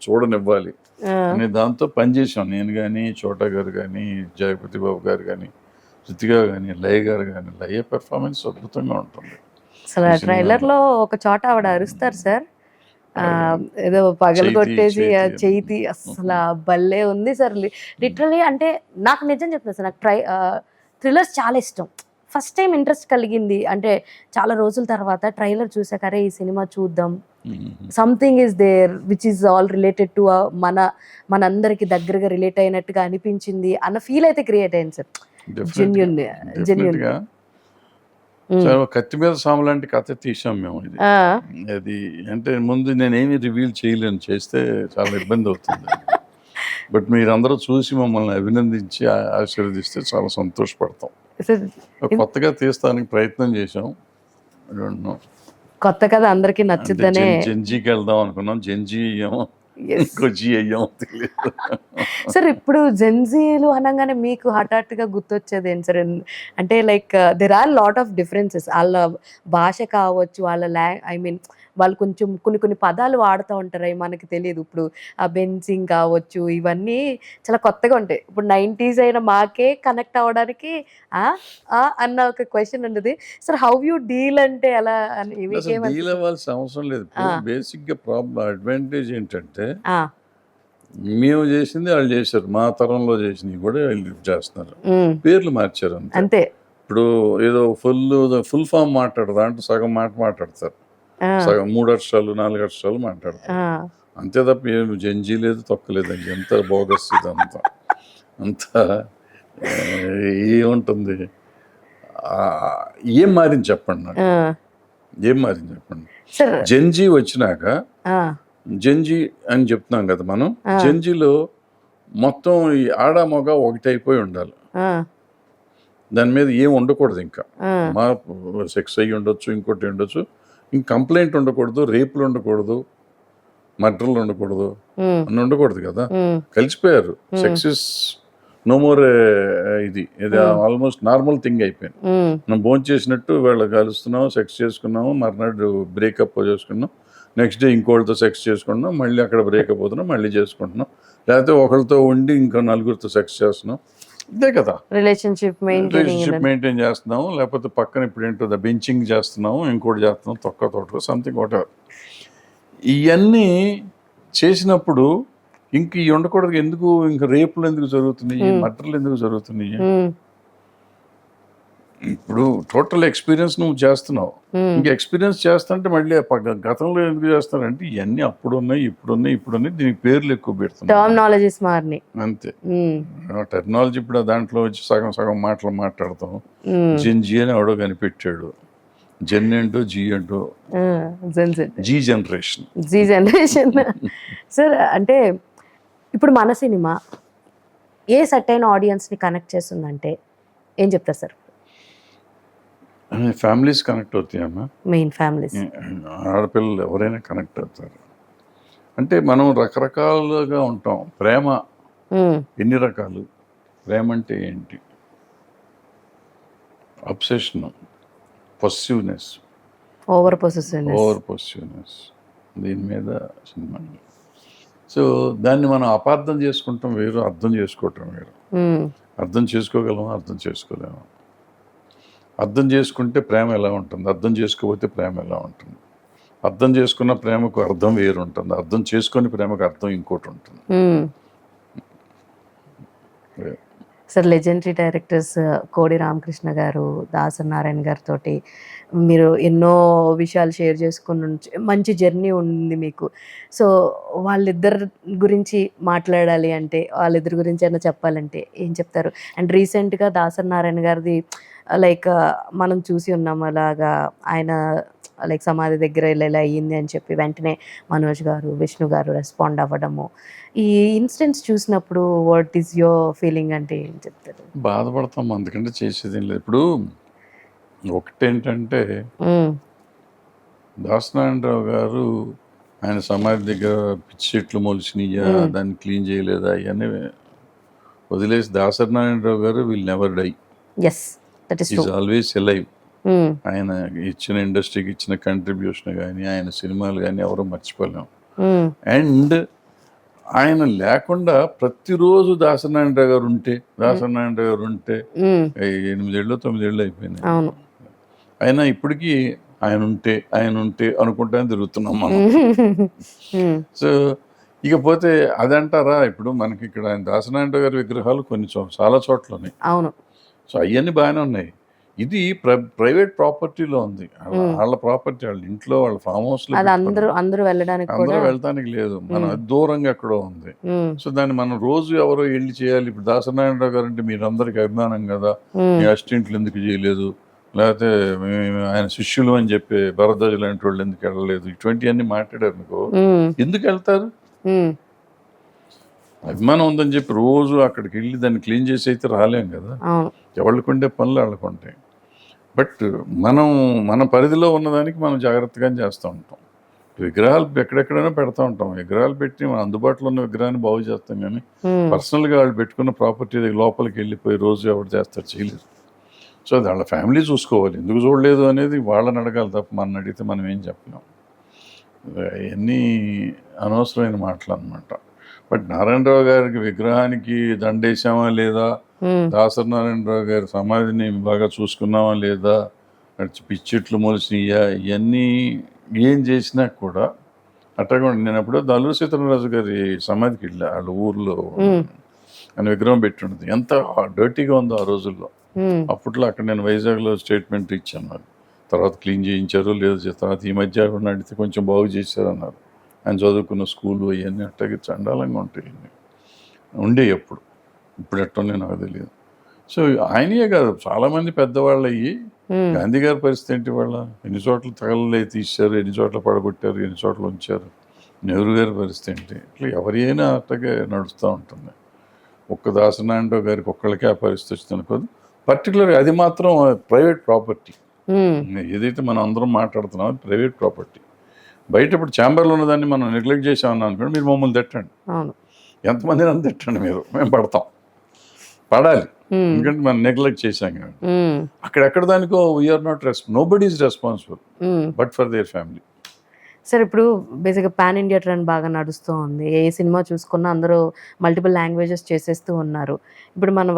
చూడనివ్వాలి అనే దాంతో పనిచేసాం. నేను కానీ, చోటా గారు కానీ, జగపతి బాబు గారు కానీ, శృతిగా కానీ, లయ గారు కానీ. లయ పెర్ఫార్మెన్స్ అద్భుతంగా ఉంటుంది. అసలు ట్రైలర్ లో ఒక చోట ఆవిడ అరుస్తారు సార్, ఏదో పగలు కొట్టేసి చేతి, అసలు భలే ఉంది సార్ లిటరలీ. అంటే నాకు నిజం చెప్తున్నా సార్, నాకు థ్రిల్లర్స్ చాలా ఇష్టం. ఫస్ట్ టైం ఇంట్రెస్ట్ కలిగింది అంటే చాలా రోజుల తర్వాత ట్రైలర్ చూసాకరే ఈ సినిమా చూద్దాం, something is there which is all related to మనందరికి దగ్గరగా రిలేట్ అయినట్టుగా అనిపించింది అన్న ఫీల్ అయితే క్రియేట్ అయింది సార్. జెన్యూన్. సో కత్తి మీద సాము లాంటి కథ తీసాం మేము ఇది. అది అంటే ముందు నేనేమి రివీల్ చేయలేను, చేస్తే చాలా ఇబ్బంది అవుతుంది. బట్ మీరందరూ చూసి మమ్మల్ని అభినందించి ఆశీర్వదిస్తే చాలా సంతోషపడతాం. కొత్తగా తీస్తానికి ప్రయత్నం చేసాం. కొత్త కథ అందరికి నచ్చుద్దనే జెన్జీకి వెళ్దాం అనుకున్నాం. జెన్జీ అయ్యాము, జీ అయ్యాము తెలియదు. సార్ ఇప్పుడు జెన్జీలు అనగానే మీకు హఠాత్తుగా గుర్తొచ్చేది ఏంటి సార్? అంటే like there are lot of differences. వాళ్ళ భాష కావచ్చు, వాళ్ళ వాళ్ళు కొంచెం కొన్ని పదాలు వాడుతూ ఉంటారు, అవి మనకి తెలియదు. ఇప్పుడు ఆ బెన్సింగ్ కావచ్చు, ఇవన్నీ చాలా కొత్తగా ఉంటాయి. ఇప్పుడు 90s అయిన మాకే కనెక్ట్ అవ్వడానికి అన్న ఒక క్వశ్చన్ ఉన్నది. సార్ హౌ యూ డీల్ అంటే ఎలా డీల్ అవ్వాల్సిన అవసరం లేదు. బేసిక్ గా ప్రాబ్లం అడ్వాంటేజ్ ఏంటంటే మేము చేసింది వాళ్ళు చేశారు, మా తరంలో చేసినవి కూడా వాళ్ళు లిఫ్ట్ చేస్తున్నారు, పేర్లు మార్చారు అంతే. ఇప్పుడు ఏదో ఫుల్ ఫామ్ మాట్లాడదు, దాంట్లో సగం మాట్లాడతారు, సగం 3 అక్షరాలు 4 అక్షరాలు మాట్లాడతారు అంతే తప్ప ఏమి జంజీ లేదు, తొక్కలేదు. అది ఎంత బోగస్ ఇదంతా, అంతా ఏముంటుంది. ఏం మారింది చెప్పండి నాకు, ఏం మారింది చెప్పండి. జంజీ వచ్చినాక జంజీ అని చెప్తున్నాం కదా మనం. జంజీలో మొత్తం ఈ ఆడ మగ ఒకటైపోయి ఉండాలి, దాని మీద ఏం ఉండకూడదు. ఇంకా మా సెక్స్ అయ్యి ఉండొచ్చు, ఇంకోటి ఉండొచ్చు, ఇంక కంప్లైంట్ ఉండకూడదు, రేపులు ఉండకూడదు, మర్డర్లు ఉండకూడదు, అని ఉండకూడదు కదా. కలిసిపోయారు. Sex is no more. ఇది ఆల్మోస్ట్ నార్మల్ థింగ్ అయిపోయింది. మనం భోజనం చేసినట్టు వీళ్ళు కలుస్తున్నాం, సెక్స్ చేసుకున్నాము, మర్నాడు బ్రేకప్ చేసుకున్నాం, నెక్స్ట్ డే ఇంకోళ్ళతో సెక్స్ చేసుకుంటున్నాం, మళ్ళీ అక్కడ బ్రేకప్ అవుతున్నాం, మళ్ళీ చేసుకుంటున్నాం, లేకపోతే ఒకరితో ఉండి ఇంకో 4గురితో సెక్స్ చేస్తున్నాం. ఇదే కదా రిలేషన్షిప్ మెయింటైన్ చేస్తున్నాము. లేకపోతే పక్కన ఇప్పుడు ఏంటో బెంచింగ్ చేస్తున్నాము, ఇంకోటి చేస్తున్నాం, తోట సంథింగ్ వాట్ ఎవర్. ఇవన్నీ చేసినప్పుడు ఇంక ఇవి ఉండకూడదు. ఎందుకు ఇంక రేపులు ఎందుకు జరుగుతున్నాయి, మర్డర్లు ఎందుకు జరుగుతున్నాయి? ఇప్పుడు టోటల్ ఎక్స్పీరియన్స్ నువ్వు చేస్తున్నావు, ఇంక ఎక్స్పీరియన్స్ చేస్తుంటే మళ్ళీ గతంలో ఎందుకు చేస్తారంటే ఇవన్నీ అప్పుడున్నాయి, ఇప్పుడున్నాయి, దీనికి పేర్లు ఎక్కువ పెడుతున్నాయి అంతే. టెక్నాలజీ ఇప్పుడు దాంట్లో వచ్చి సగం మాట్లాడతాం. జెన్జీ అని ఎవడో కనిపెట్టాడు. జెన్ ఏంటో జీ ఏంటో, జీ జనరేషన్. సార్ అంటే ఇప్పుడు మన సినిమా ఏ సర్టైన్ ఆడియన్స్ని కనెక్ట్ చేస్తుందంటే ఏం చెప్తారు సార్? ఫ్యామిలీస్ కనెక్ట్ అవుతాయమ్మా, మెయిన్ ఫ్యామిలీస్. ఆడపిల్లలు ఎవరైనా కనెక్ట్ అవుతారు. అంటే మనం రకరకాలుగా ఉంటాం. ప్రేమ ఎన్ని రకాలు? ప్రేమ అంటే ఏంటి? అబ్సెషన్, పొసెసివ్నెస్, ఓవర్ పొసెసివ్నెస్, దీని మీద సినిమా. సో దాన్ని మనం అపార్థం చేసుకుంటాం వేరు, అర్థం చేసుకోవటం వేరు. అర్థం చేసుకోగలము, అర్థం చేసుకోలేము. అర్థం చేసుకుంటే ప్రేమ ఎలా ఉంటుంది, అర్థం చేసుకోకపోతే ప్రేమ ఎలా ఉంటుంది. అర్థం చేసుకున్న ప్రేమకు అర్థం వేరు ఉంటుంది, అర్థం చేసుకుని ప్రేమకు అర్థం ఇంకోటి ఉంటుంది. సార్ లెజెండరీ డైరెక్టర్స్ కోడి రామకృష్ణ గారు, దాసరి నారాయణ గారితో మీరు ఎన్నో విషయాలు షేర్ చేసుకుని మంచి జర్నీ ఉంది మీకు. సో వాళ్ళిద్దరి గురించి మాట్లాడాలి అంటే, వాళ్ళిద్దరి గురించి అయినా చెప్పాలంటే ఏం చెప్తారు? అండ్ రీసెంట్గా దాసరి నారాయణ గారిది లైక్ మనం చూసి ఉన్నాం, అలాగా ఆయన లైక్ సమాధి దగ్గర ఇలా అయ్యింది అని చెప్పి వెంటనే మనోజ్ గారు, విష్ణు గారు రెస్పాండ్ అవ్వడము. ఈ ఇన్సిడెంట్స్ చూసినప్పుడు వాట్ ఈస్ యువర్ ఫీలింగ్ అంటే ఏం చెప్తారు? బాధపడతాం, అందుకంటే చేసేది ఏం లేదు. ఇప్పుడు ఒకటేంటంటే దాసనారాయణరావు గారు ఆయన సమాధి దగ్గర పిచ్చి చెట్లు మొలిచినాయా, దాన్ని క్లీన్ చేయలేదా, ఇవన్నీ వదిలేసి దాసనారాయణరావు గారు will never die. Is always alive. ఆయన ఇచ్చిన ఇండస్ట్రీకి ఇచ్చిన కంట్రిబ్యూషన్ కానీ, ఆయన సినిమాలు కానీ ఎవరో మర్చిపోలేము. అండ్ ఆయన లేకుండా ప్రతిరోజు దాసనారాయణరావు గారు ఉంటే 8 ఏళ్ళు 9 ఏళ్ళు అయిపోయినాయి. అయినా ఇప్పటికీ ఆయన ఉంటే అనుకుంటానే తిరుగుతున్నాం మనం. సో ఇకపోతే అదంటారా, ఇప్పుడు మనకి ఇక్కడ ఆయన దాసనారాయణరావు గారి విగ్రహాలు కొన్ని చాలా చోట్ల ఉన్నాయి. సో అవన్నీ బాగానే ఉన్నాయి. ఇది ప్రైవేట్ ప్రాపర్టీలో ఉంది, వాళ్ళ ప్రాపర్టీ, వాళ్ళ ఇంట్లో, వాళ్ళ ఫామ్ హౌస్ లో అందరూ వెళ్ళడానికి లేదు. మనం దూరంగా ఎక్కడో ఉంది. సో దాన్ని మనం రోజు ఎవరో వెళ్ళి చేయాలి. ఇప్పుడు దాసనారాయణరావు గారు అంటే మీరందరికి అభిమానం కదా, మీ అసిస్టెంట్లు ఎందుకు చేయలేదు, లేకపోతే ఆయన శిష్యులు అని చెప్పి భరద్వాజు లాంటి వాళ్ళు ఎందుకు వెళ్ళలేదు, ఇటువంటివన్నీ మాట్లాడారు అనుకో, ఎందుకు వెళ్తారు? అభిమానం ఉందని చెప్పి రోజు అక్కడికి వెళ్ళి దాన్ని క్లీన్ చేసి అయితే రాలేం కదా. ఎవరికి ఉండే పనులు వాళ్ళకు ఉంటాయి. బట్ మనం మన పరిధిలో ఉన్నదానికి మనం జాగ్రత్తగా చేస్తూ ఉంటాం. విగ్రహాలు ఎక్కడెక్కడైనా పెడతా ఉంటాం. విగ్రహాలు పెట్టి మన అందుబాటులో ఉన్న విగ్రహాన్ని బాగు చేస్తాం, కానీ పర్సనల్గా వాళ్ళు పెట్టుకున్న ప్రాపర్టీ లోపలికి వెళ్ళిపోయి రోజు ఎవరు చేస్తారు, చేయలేరు. సో అది వాళ్ళ ఫ్యామిలీ చూసుకోవాలి. ఎందుకు చూడలేదు అనేది వాళ్ళని అడగాలి తప్ప మనం అడిగితే మనం ఏం చెప్పలేం. ఇవన్నీ అనవసరమైన మాటలు అన్నమాట. బట్ నారాయణరావు గారికి విగ్రహానికి దండేసామా లేదా, దాసరి నారాయణరావు గారి సమాధిని బాగా చూసుకున్నామా లేదా, పిచ్చెట్లు మొలిసినయ్యా, ఇవన్నీ ఏం చేసినా కూడా అట్టగా నేను అప్పుడు అల్లూరి సీతారామరాజు గారి సమాధికి వెళ్ళా. వాళ్ళ ఊర్లో ఆయన విగ్రహం పెట్టి ఉంటుంది. ఎంత డర్టీగా ఉందో ఆ రోజుల్లో. అప్పట్లో అక్కడ నేను వైజాగ్లో స్టేట్మెంట్ ఇచ్చాను. మరి తర్వాత క్లీన్ చేయించారు లేదు, తర్వాత ఈ మధ్య అడిగితే కొంచెం బాగు చేశారు అన్నారు. ఆయన చదువుకున్న స్కూలు ఇవన్నీ అట్టగా చండాలంగా ఉంటాయి ఉండే అప్పుడు. ఇప్పుడు ఎట్టో నాకు తెలియదు. సో ఆయనే కాదు, చాలామంది పెద్దవాళ్ళు అయ్యి గాంధీ గారి పరిస్థితి ఏంటి, వాళ్ళ ఎన్ని చోట్ల తగలలే తీశారు, ఎన్ని చోట్ల పడగొట్టారు, ఎన్ని చోట్ల ఉంచారు. నెహ్రూ గారి పరిస్థితి ఏంటి, ఇట్లా ఎవరి అయినా అట్టగే నడుస్తూ ఉంటుంది. ఒక్క దాసనారాయణరావు గారికి ఒక్కళ్ళకే ఆ పరిస్థితి వచ్చింది అనుకోదు. పర్టికులర్గా అది మాత్రం ప్రైవేట్ ప్రాపర్టీ. ఏదైతే మనం అందరం మాట్లాడుతున్నాం అది ప్రైవేట్ ప్రాపర్టీ. బయట ఇప్పుడు ఛాంబర్లో ఉన్నదాన్ని మనం నెగ్లెక్ట్ చేసామన్నా అనుకోండి, మీరు మమ్మల్ని తిట్టండి, ఎంతమంది నన్ను తిట్టండి, మేము పడతాం, పడాలి. ఎందుకంటే మనం నెగ్లెక్ట్ చేశాం కాబట్టి. అక్కడెక్కడ దానికో we are not nobody is responsible but for their family. Sir ఇప్పుడు బేసిక్గా పాన్ ఇండియా ట్రెండ్ బాగా నడుస్తూ ఉంది. ఏ సినిమా చూసుకున్నా అందరూ మల్టిపుల్ లాంగ్వేజెస్ చేసేస్తూ ఉన్నారు. ఇప్పుడు మన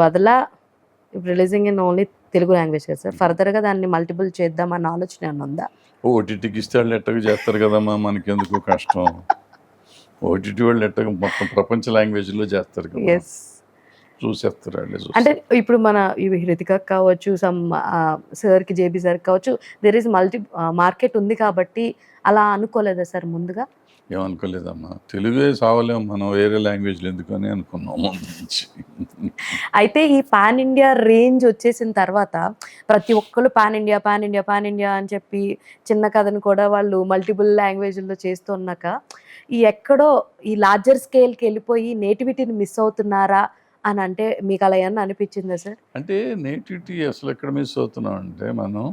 ఇప్పుడు releasing in only Telugu language కదా సార్, ఫర్దర్గా దాన్ని మల్టిపుల్ చేద్దామన్న ఆలోచన ఏమన్నా ఉందా? ఓటీటీకి ఇస్తే వాళ్ళు ఎట్టగా చేస్తారు కదమ్మా, మనకెందుకు కష్టం. ఓటీటీ వాళ్ళు ఎట్టగా మొత్తం ప్రపంచ లాంగ్వేజ్లో చేస్తారు కదా, చూసేస్తారు వాళ్ళే. అంటే ఇప్పుడు మన ఇవి హృతిక కావచ్చు, సార్కి జేబీ సార్ కావచ్చు, దేర్ ఈస్ మార్కెట్ ఉంది కాబట్టి అలా అనుకోలేదా సార్ ముందుగా? ఏమనుకోలేదమ్మా, తెలుగే సావలేము మనం, వేరే లాంగ్వేజ్లు ఎందుకని అనుకున్నాం ముందు నుంచి. అయితే ఈ పాన్ ఇండియా రేంజ్ వచ్చేసిన తర్వాత ప్రతి ఒక్కరు pan India pan India pan India అని చెప్పి చిన్న కథను కూడా వాళ్ళు మల్టిపుల్ లాంగ్వేజ్లో చేస్తున్నాక ఎక్కడో ఈ లార్జర్ స్కేల్కి వెళ్ళిపోయి నేటివిటీని మిస్ అవుతున్నారా అని అంటే మీకు అలా ఏమన్నా అనిపించిందా సార్? అంటే నేటివిటీ అసలు ఎక్కడ మిస్ అవుతున్నాం అంటే, మనం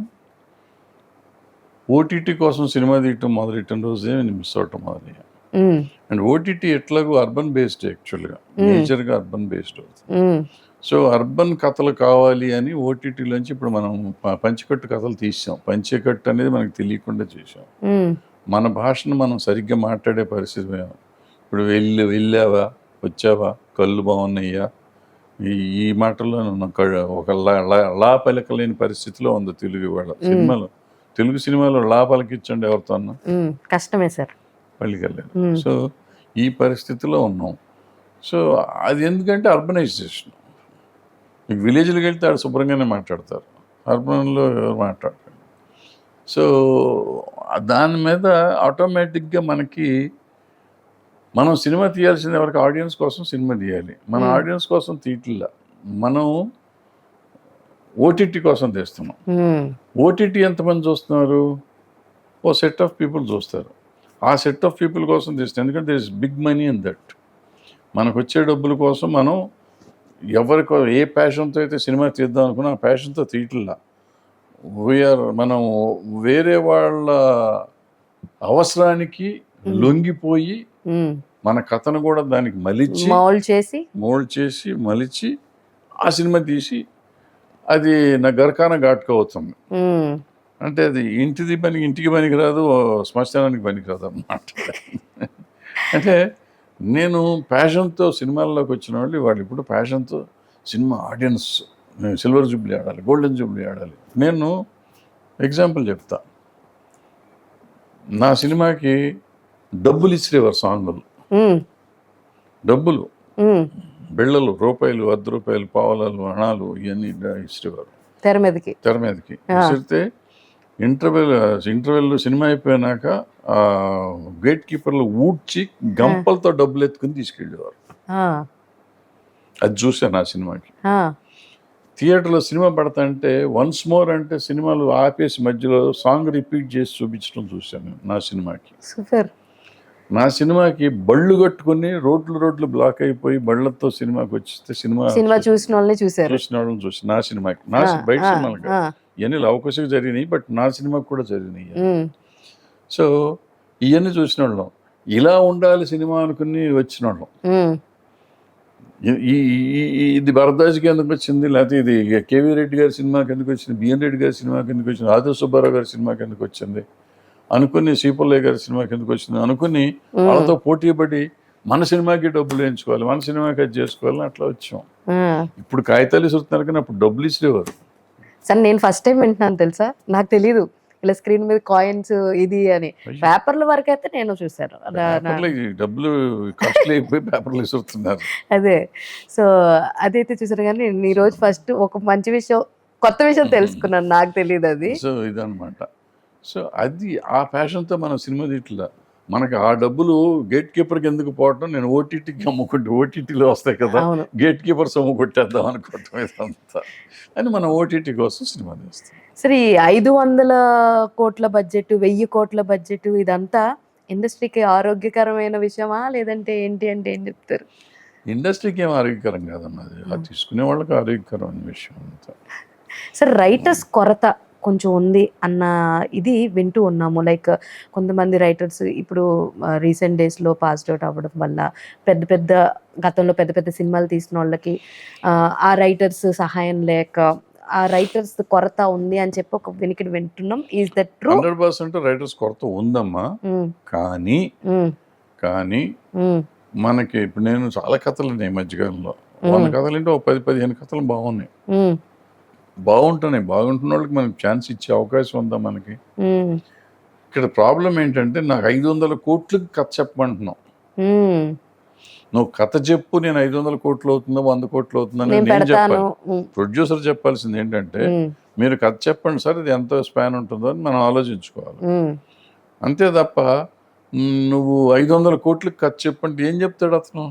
ఓటీటీ కోసం సినిమా తీయటం మొదలెట్టిన రోజే మిస్ అవటం మొదలయ్యాం. అండ్ ఓటీటీ ఎట్లాగో అర్బన్ బేస్డ్, యాక్చువల్గా మేజర్గా అర్బన్ బేస్డ్ అవుతుంది. సో అర్బన్ కథలు కావాలి అని ఓటీటీలోంచి ఇప్పుడు మనం పంచకట్టు కథలు తీసాం. పంచకట్టు అనేది మనకు తెలియకుండా చేసాం. మన భాషను మనం సరిగ్గా మాట్లాడే పరిస్థితి. ఇప్పుడు వెళ్ళావా, వచ్చావా, కళ్ళు బాగున్నాయ్యా, ఈ మాటల్లో ఒక లా పలకలేని పరిస్థితిలో ఉంది తెలుగు వాళ్ళ సినిమాలో. తెలుగు సినిమాలో లా పలకించండి ఎవరితో అన్నా కష్టమే సార్, పలికలేదు. సో ఈ పరిస్థితిలో ఉన్నాం. సో అది ఎందుకంటే అర్బనైజేషన్. మీకు విలేజ్కి వెళ్తే ఆడ శుభ్రంగానే మాట్లాడతారు, అర్బన్లో ఎవరు మాట్లాడతారు. సో దాని మీద ఆటోమేటిక్గా మనం సినిమా తీయాల్సింది ఎవరికి, ఆడియన్స్ కోసం సినిమా తీయాలి. మన ఆడియన్స్ కోసం తీయట్లా, మనం ఓటీటీ కోసం తీస్తున్నాం. ఓటీటీ ఎంతమంది చూస్తున్నారు? ఓ సెట్ ఆఫ్ పీపుల్ చూస్తారు. ఆ సెట్ ఆఫ్ పీపుల్ కోసం తీస్తాం, ఎందుకంటే there is big money in that. మనకు వచ్చే డబ్బుల కోసం మనం ఎవరికో ఏ ప్యాషన్తో అయితే సినిమా తీద్దాం అనుకున్నా ఆ ప్యాషన్తో తీయట్లా. మనం వేరే వాళ్ళ అవసరానికి లొంగిపోయి మన కథను కూడా దానికి మోల్డ్ చేసి మలిచి ఆ సినిమా తీసి అది నా గరకాన ఘాటుకోవచ్చింది. అంటే అది ఇంటికి పనికి రాదు, శ్మశానానికి పనికి రాదు అన్నమాట. అంటే నేను ప్యాషన్తో సినిమాల్లోకి వచ్చిన వాళ్ళు ఇప్పుడు ప్యాషన్తో సినిమా ఆడియన్స్ సిల్వర్ జూబ్లీ ఆడాలి, గోల్డెన్ జూబ్లీ ఆడాలి. నేను ఎగ్జాంపుల్ చెప్తా. నా సినిమాకి డబ్బులు ఇచ్చేవారు, సాంగులు డబ్బులు, బిళ్ళలు, రూపాయలు, 10 రూపాయలు, పావలాలు, అణాలు ఇవన్నీ ఇచ్చేవారు తెర మీదకి ఇస్తే ఇంటర్వెల్ సినిమా అయిపోయినాక గేట్ కీపర్లు ఊడ్చి గంపలతో డబ్బులు ఎత్తుకుని తీసుకెళ్ళేవారు. అది చూసాను ఆ సినిమాకి. థియేటర్లో సినిమా పడతా అంటే వన్స్ మోర్ అంటే సినిమాలు ఆపేసి మధ్యలో సాంగ్ రిపీట్ చేసి చూపించడం చూశాను నేను నా సినిమాకి. సూపర్. నా సినిమాకి బళ్ళు కట్టుకుని రోడ్లు బ్లాక్ అయిపోయి బళ్ళతో సినిమాకి వచ్చిస్తే సినిమా చూసిన వాళ్ళని చూసారు. చూసిన వాళ్ళని చూసి నా సినిమాకి బయట సినిమాలు కాదు. ఇవన్నీ అవకాశం జరిగినాయి, బట్ నా సినిమాకి కూడా జరిగినాయి. సో ఇవన్నీ చూసిన వాళ్ళం, ఇలా ఉండాలి సినిమా అనుకుని వచ్చిన వాళ్ళం. ఇది భరద్వాజ్కి ఎందుకు వచ్చింది, లేకపోతే ఇది కేవీ రెడ్డి గారి సినిమాకి ఎందుకు వచ్చింది, బిఎన్ రెడ్డి గారి సినిమాకి ఎందుకు వచ్చింది, ఆదిత్య సుబ్బారావు గారి సినిమాకి ఎందుకు వచ్చింది అనుకుని, శ్రీపల్లయ్య గారి సినిమాకి ఎందుకు వచ్చింది అనుకుని వాళ్ళతో పోటీ పడి మన సినిమాకి డబ్బులు వేయించుకోవాలి, మన సినిమాకి అది చేసుకోవాలని అట్లా వచ్చాం. ఇప్పుడు కాగితాలు ఇస్తున్నారు కానీ అప్పుడు డబ్బులు ఇచ్చేవారు. సార్ నేను ఫస్ట్ టైం వింటున్నాను తెలుసా, నాకు తెలీదు ఇలా స్క్రీన్ మీద కాయిన్స్ ఇది అని. పేపర్ల వరకు అయితే నేను చూసాను, డబ్బులు కాస్ట్లీ అయిపోయి పేపర్లు ఇస్తున్నారు. అదే. సో అదైతే చూసారు కానీ నేను ఈ రోజు ఫస్ట్ ఒక మంచి విషయం, కొత్త విషయం తెలుసుకున్నాను, నాకు తెలియదు అది. సో ఇదనమాట. సో అది ఆ ప్యాషన్తో మనం సినిమా తీయట్లా. మనకి ఆ డబ్బులు గేట్ కీపర్కి ఎందుకు పోవటం, నేను ఓటీటీకి అమ్ముకుంటే ఓటీటీలో వస్తాయి కదా, గేట్ కీపర్ సొమ్ము కొట్టేద్దాం అనుకోవటం ఇదంతా అని మనం ఓటీటీ కోసం సినిమా తీస్తాం. సరే, ఈ 500 కోట్ల బడ్జెట్, 1000 కోట్ల బడ్జెట్ ఇదంతా ఇండస్ట్రీకి ఆరోగ్యకరమైన విషయమా లేదంటే ఏంటి అంటే ఏం చెప్తారు? ఇండస్ట్రీకి ఏం ఆరోగ్యకరం కాదన్నది, అది తీసుకునే వాళ్ళకి ఆరోగ్యకరమైన విషయం అంతా. సరే, రైటర్స్ కొరత కొంచెం ఉంది అన్న ఇది వింటూ ఉన్నాము. లైక్ కొంతమంది రైటర్స్ ఇప్పుడు రీసెంట్ డేస్లో పాస్డ్ అవుట్ అవ్వడం వల్ల గతంలో పెద్ద పెద్ద సినిమాలు తీసిన వాళ్ళకి ఆ రైటర్స్ సహాయం లేక ఆ రైటర్స్ కొరత ఉంది అని చెప్పి ఒక వినికిడి వింటున్నాం. Is that true? 100% రైటర్స్ కొరత ఉందమ్మా. కానీ మనకి ఇప్పుడు నేను చాలా కథలు ఉన్నాయి ఈ మధ్యకాలంలో, 100 కథలు అంటే 10-15 కథలు బాగుంటున్నాయి. బాగుంటున్న వాళ్ళకి మనకి ఛాన్స్ ఇచ్చే అవకాశం ఉందా మనకి? ఇక్కడ ప్రాబ్లం ఏంటంటే, నాకు 500 కోట్లకి కథ చెప్పమంటున్నావు. నువ్వు కథ చెప్పు, నేను 500 కోట్లు అవుతుందో 100 కోట్లు అవుతుందని నేను చెప్పాలి. ప్రొడ్యూసర్ చెప్పాల్సింది ఏంటంటే, మీరు కథ చెప్పండి సార్, ఇది ఎంత స్పాన్ ఉంటుందో అని మనం ఆలోచించుకోవాలి. అంతే తప్ప నువ్వు 500 కోట్లకి కథ చెప్పంటే ఏం చెప్తాడు అతను?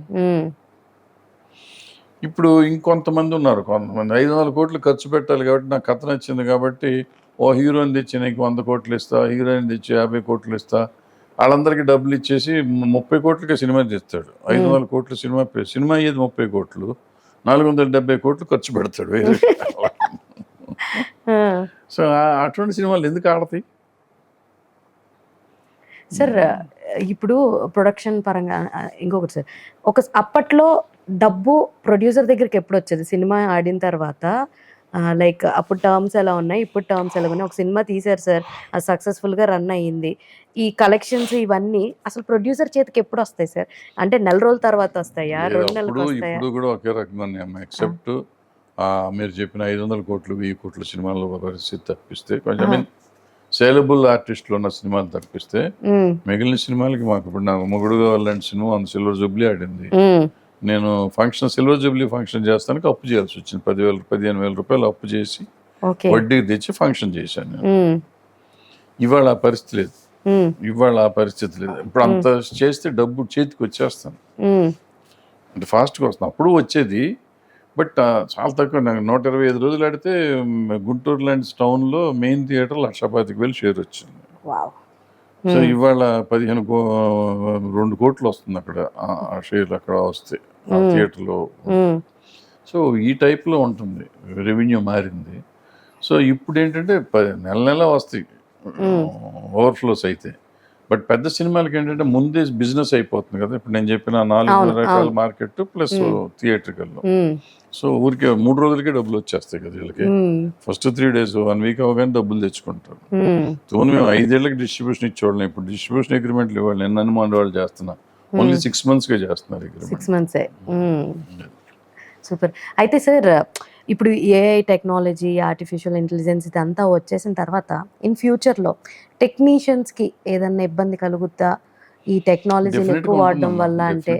ఇప్పుడు ఇంకొంతమంది ఉన్నారు, కొంతమంది 500 కోట్లు ఖర్చు పెట్టాలి కాబట్టి నాకు కథ నచ్చింది కాబట్టి ఓ హీరోయిన్ తెచ్చి నీకు 100 కోట్లు ఇస్తా, హీరోయిన్ తెచ్చి 50 కోట్లు ఇస్తా, వాళ్ళందరికీ డబ్బులు ఇచ్చేసి 30 కోట్లకి సినిమా తీస్తాడు. 500 కోట్లు సినిమా అయ్యేది 30 కోట్లు, 470 కోట్లు ఖర్చు పెడతాడు. సో అటువంటి సినిమాలు ఎందుకు ఆడతాయి? సార్ ఇప్పుడు ప్రొడక్షన్ పరంగా ఇంకొకటి సార్, అప్పట్లో డబ్బు ప్రొడ్యూసర్ దగ్గరికి ఎప్పుడు వచ్చేది? సినిమా ఆడిన తర్వాత లైక్ అప్పుడు టర్మ్స్ ఎలా ఉన్నాయి, ఇప్పుడు టర్మ్స్ ఎలా ఉన్నాయి? ఒక సినిమా తీశారు సార్, అది సక్సెస్ఫుల్గా రన్ అయ్యింది, ఈ కలెక్షన్స్ ఇవన్నీ అసలు ప్రొడ్యూసర్ చేతికి ఎప్పుడు వస్తాయి సార్? అంటే నెల రోజుల తర్వాత వస్తాయా, 2 నెలలకు వస్తాయా? ఇప్పుడు కూడా ఒకే రకంగా ఎక్సెప్ట్ మీరు చెప్పిన 500 కోట్లు 1000 కోట్ల సినిమాల పరిస్థితి తప్పిస్తే, కొంచెం సేలబుల్ ఆర్టిస్టులు ఉన్న సినిమాలు తప్పిస్తే మిగిలిన సినిమాలకి మాకు ఇప్పుడు నాకు మొగుడు కావాలంటే సినిమా సిల్వర్ జూబ్లీ ఆడింది. నేను సిల్వర్ జూబ్లీ ఫంక్షన్ చేస్తానికి అప్పు చేయాల్సి వచ్చింది. 15,000 రూపాయలు అప్పు చేసి వడ్డీకి తెచ్చి ఫంక్షన్ చేశాను నేను. ఇవాళ ఆ పరిస్థితి లేదు. ఇప్పుడు అంత చేస్తే డబ్బు చేతికి వచ్చేస్తాను అంటే ఫాస్ట్గా వస్తాను. అప్పుడు వచ్చేది, బట్ చాలా తక్కువ. నాకు 125 రోజులు ఆడితే గుంటూరు లాంటి టౌన్లో మెయిన్ థియేటర్ 1,25,000 షేర్ వచ్చింది. సో ఇవాళ 2 కోట్లు వస్తుంది అక్కడ ఆ షేర్ అక్కడ వస్తే ఆ థియేటర్లో. సో ఈ టైప్లో ఉంటుంది, రెవెన్యూ మారింది. సో ఇప్పుడు ఏంటంటే నెల వస్తాయి ఓవర్ఫ్లోస్ అయితే, బట్ పెద్ద సినిమాలకి ఏంటంటే ముందే బిజినెస్ అయిపోతుంది కదా. ఇప్పుడు నేను చెప్పిన 4 రకాల మార్కెట్ ప్లస్ థియేటర్కల్లో. సో ఊరికే 3 రోజులకే డబ్బులు వచ్చేస్తాయి కదా వీళ్ళకి. ఫస్ట్ 3 days 1 week అవగానే డబ్బులు తెచ్చుకుంటారు. మేము 5 ఏళ్ళకి డిస్ట్రిబ్యూషన్ ఇచ్చేవాళ్ళం, ఇప్పుడు డిస్ట్రిబ్యూషన్ అగ్రిమెంట్లు ఇవ్వాలి. ఎన్ని అనుమానం వాళ్ళు చేస్తున్నా ఓన్లీ 6 monthsకే చేస్తున్నారు అగ్రిమెంట్. 6 months. సూపర్. అయితే సార్ ఇప్పుడు ఏఐ టెక్నాలజీ, ఆర్టిఫిషియల్ ఇంటెలిజెన్స్ ఇదంతా వచ్చేసిన తర్వాత ఇన్ ఫ్యూచర్లో టెక్నీషియన్స్కి ఏదన్నా ఇబ్బంది కలుగుద్దా ఈ టెక్నాలజీని ఎక్కువ వాడడం వల్ల? అంటే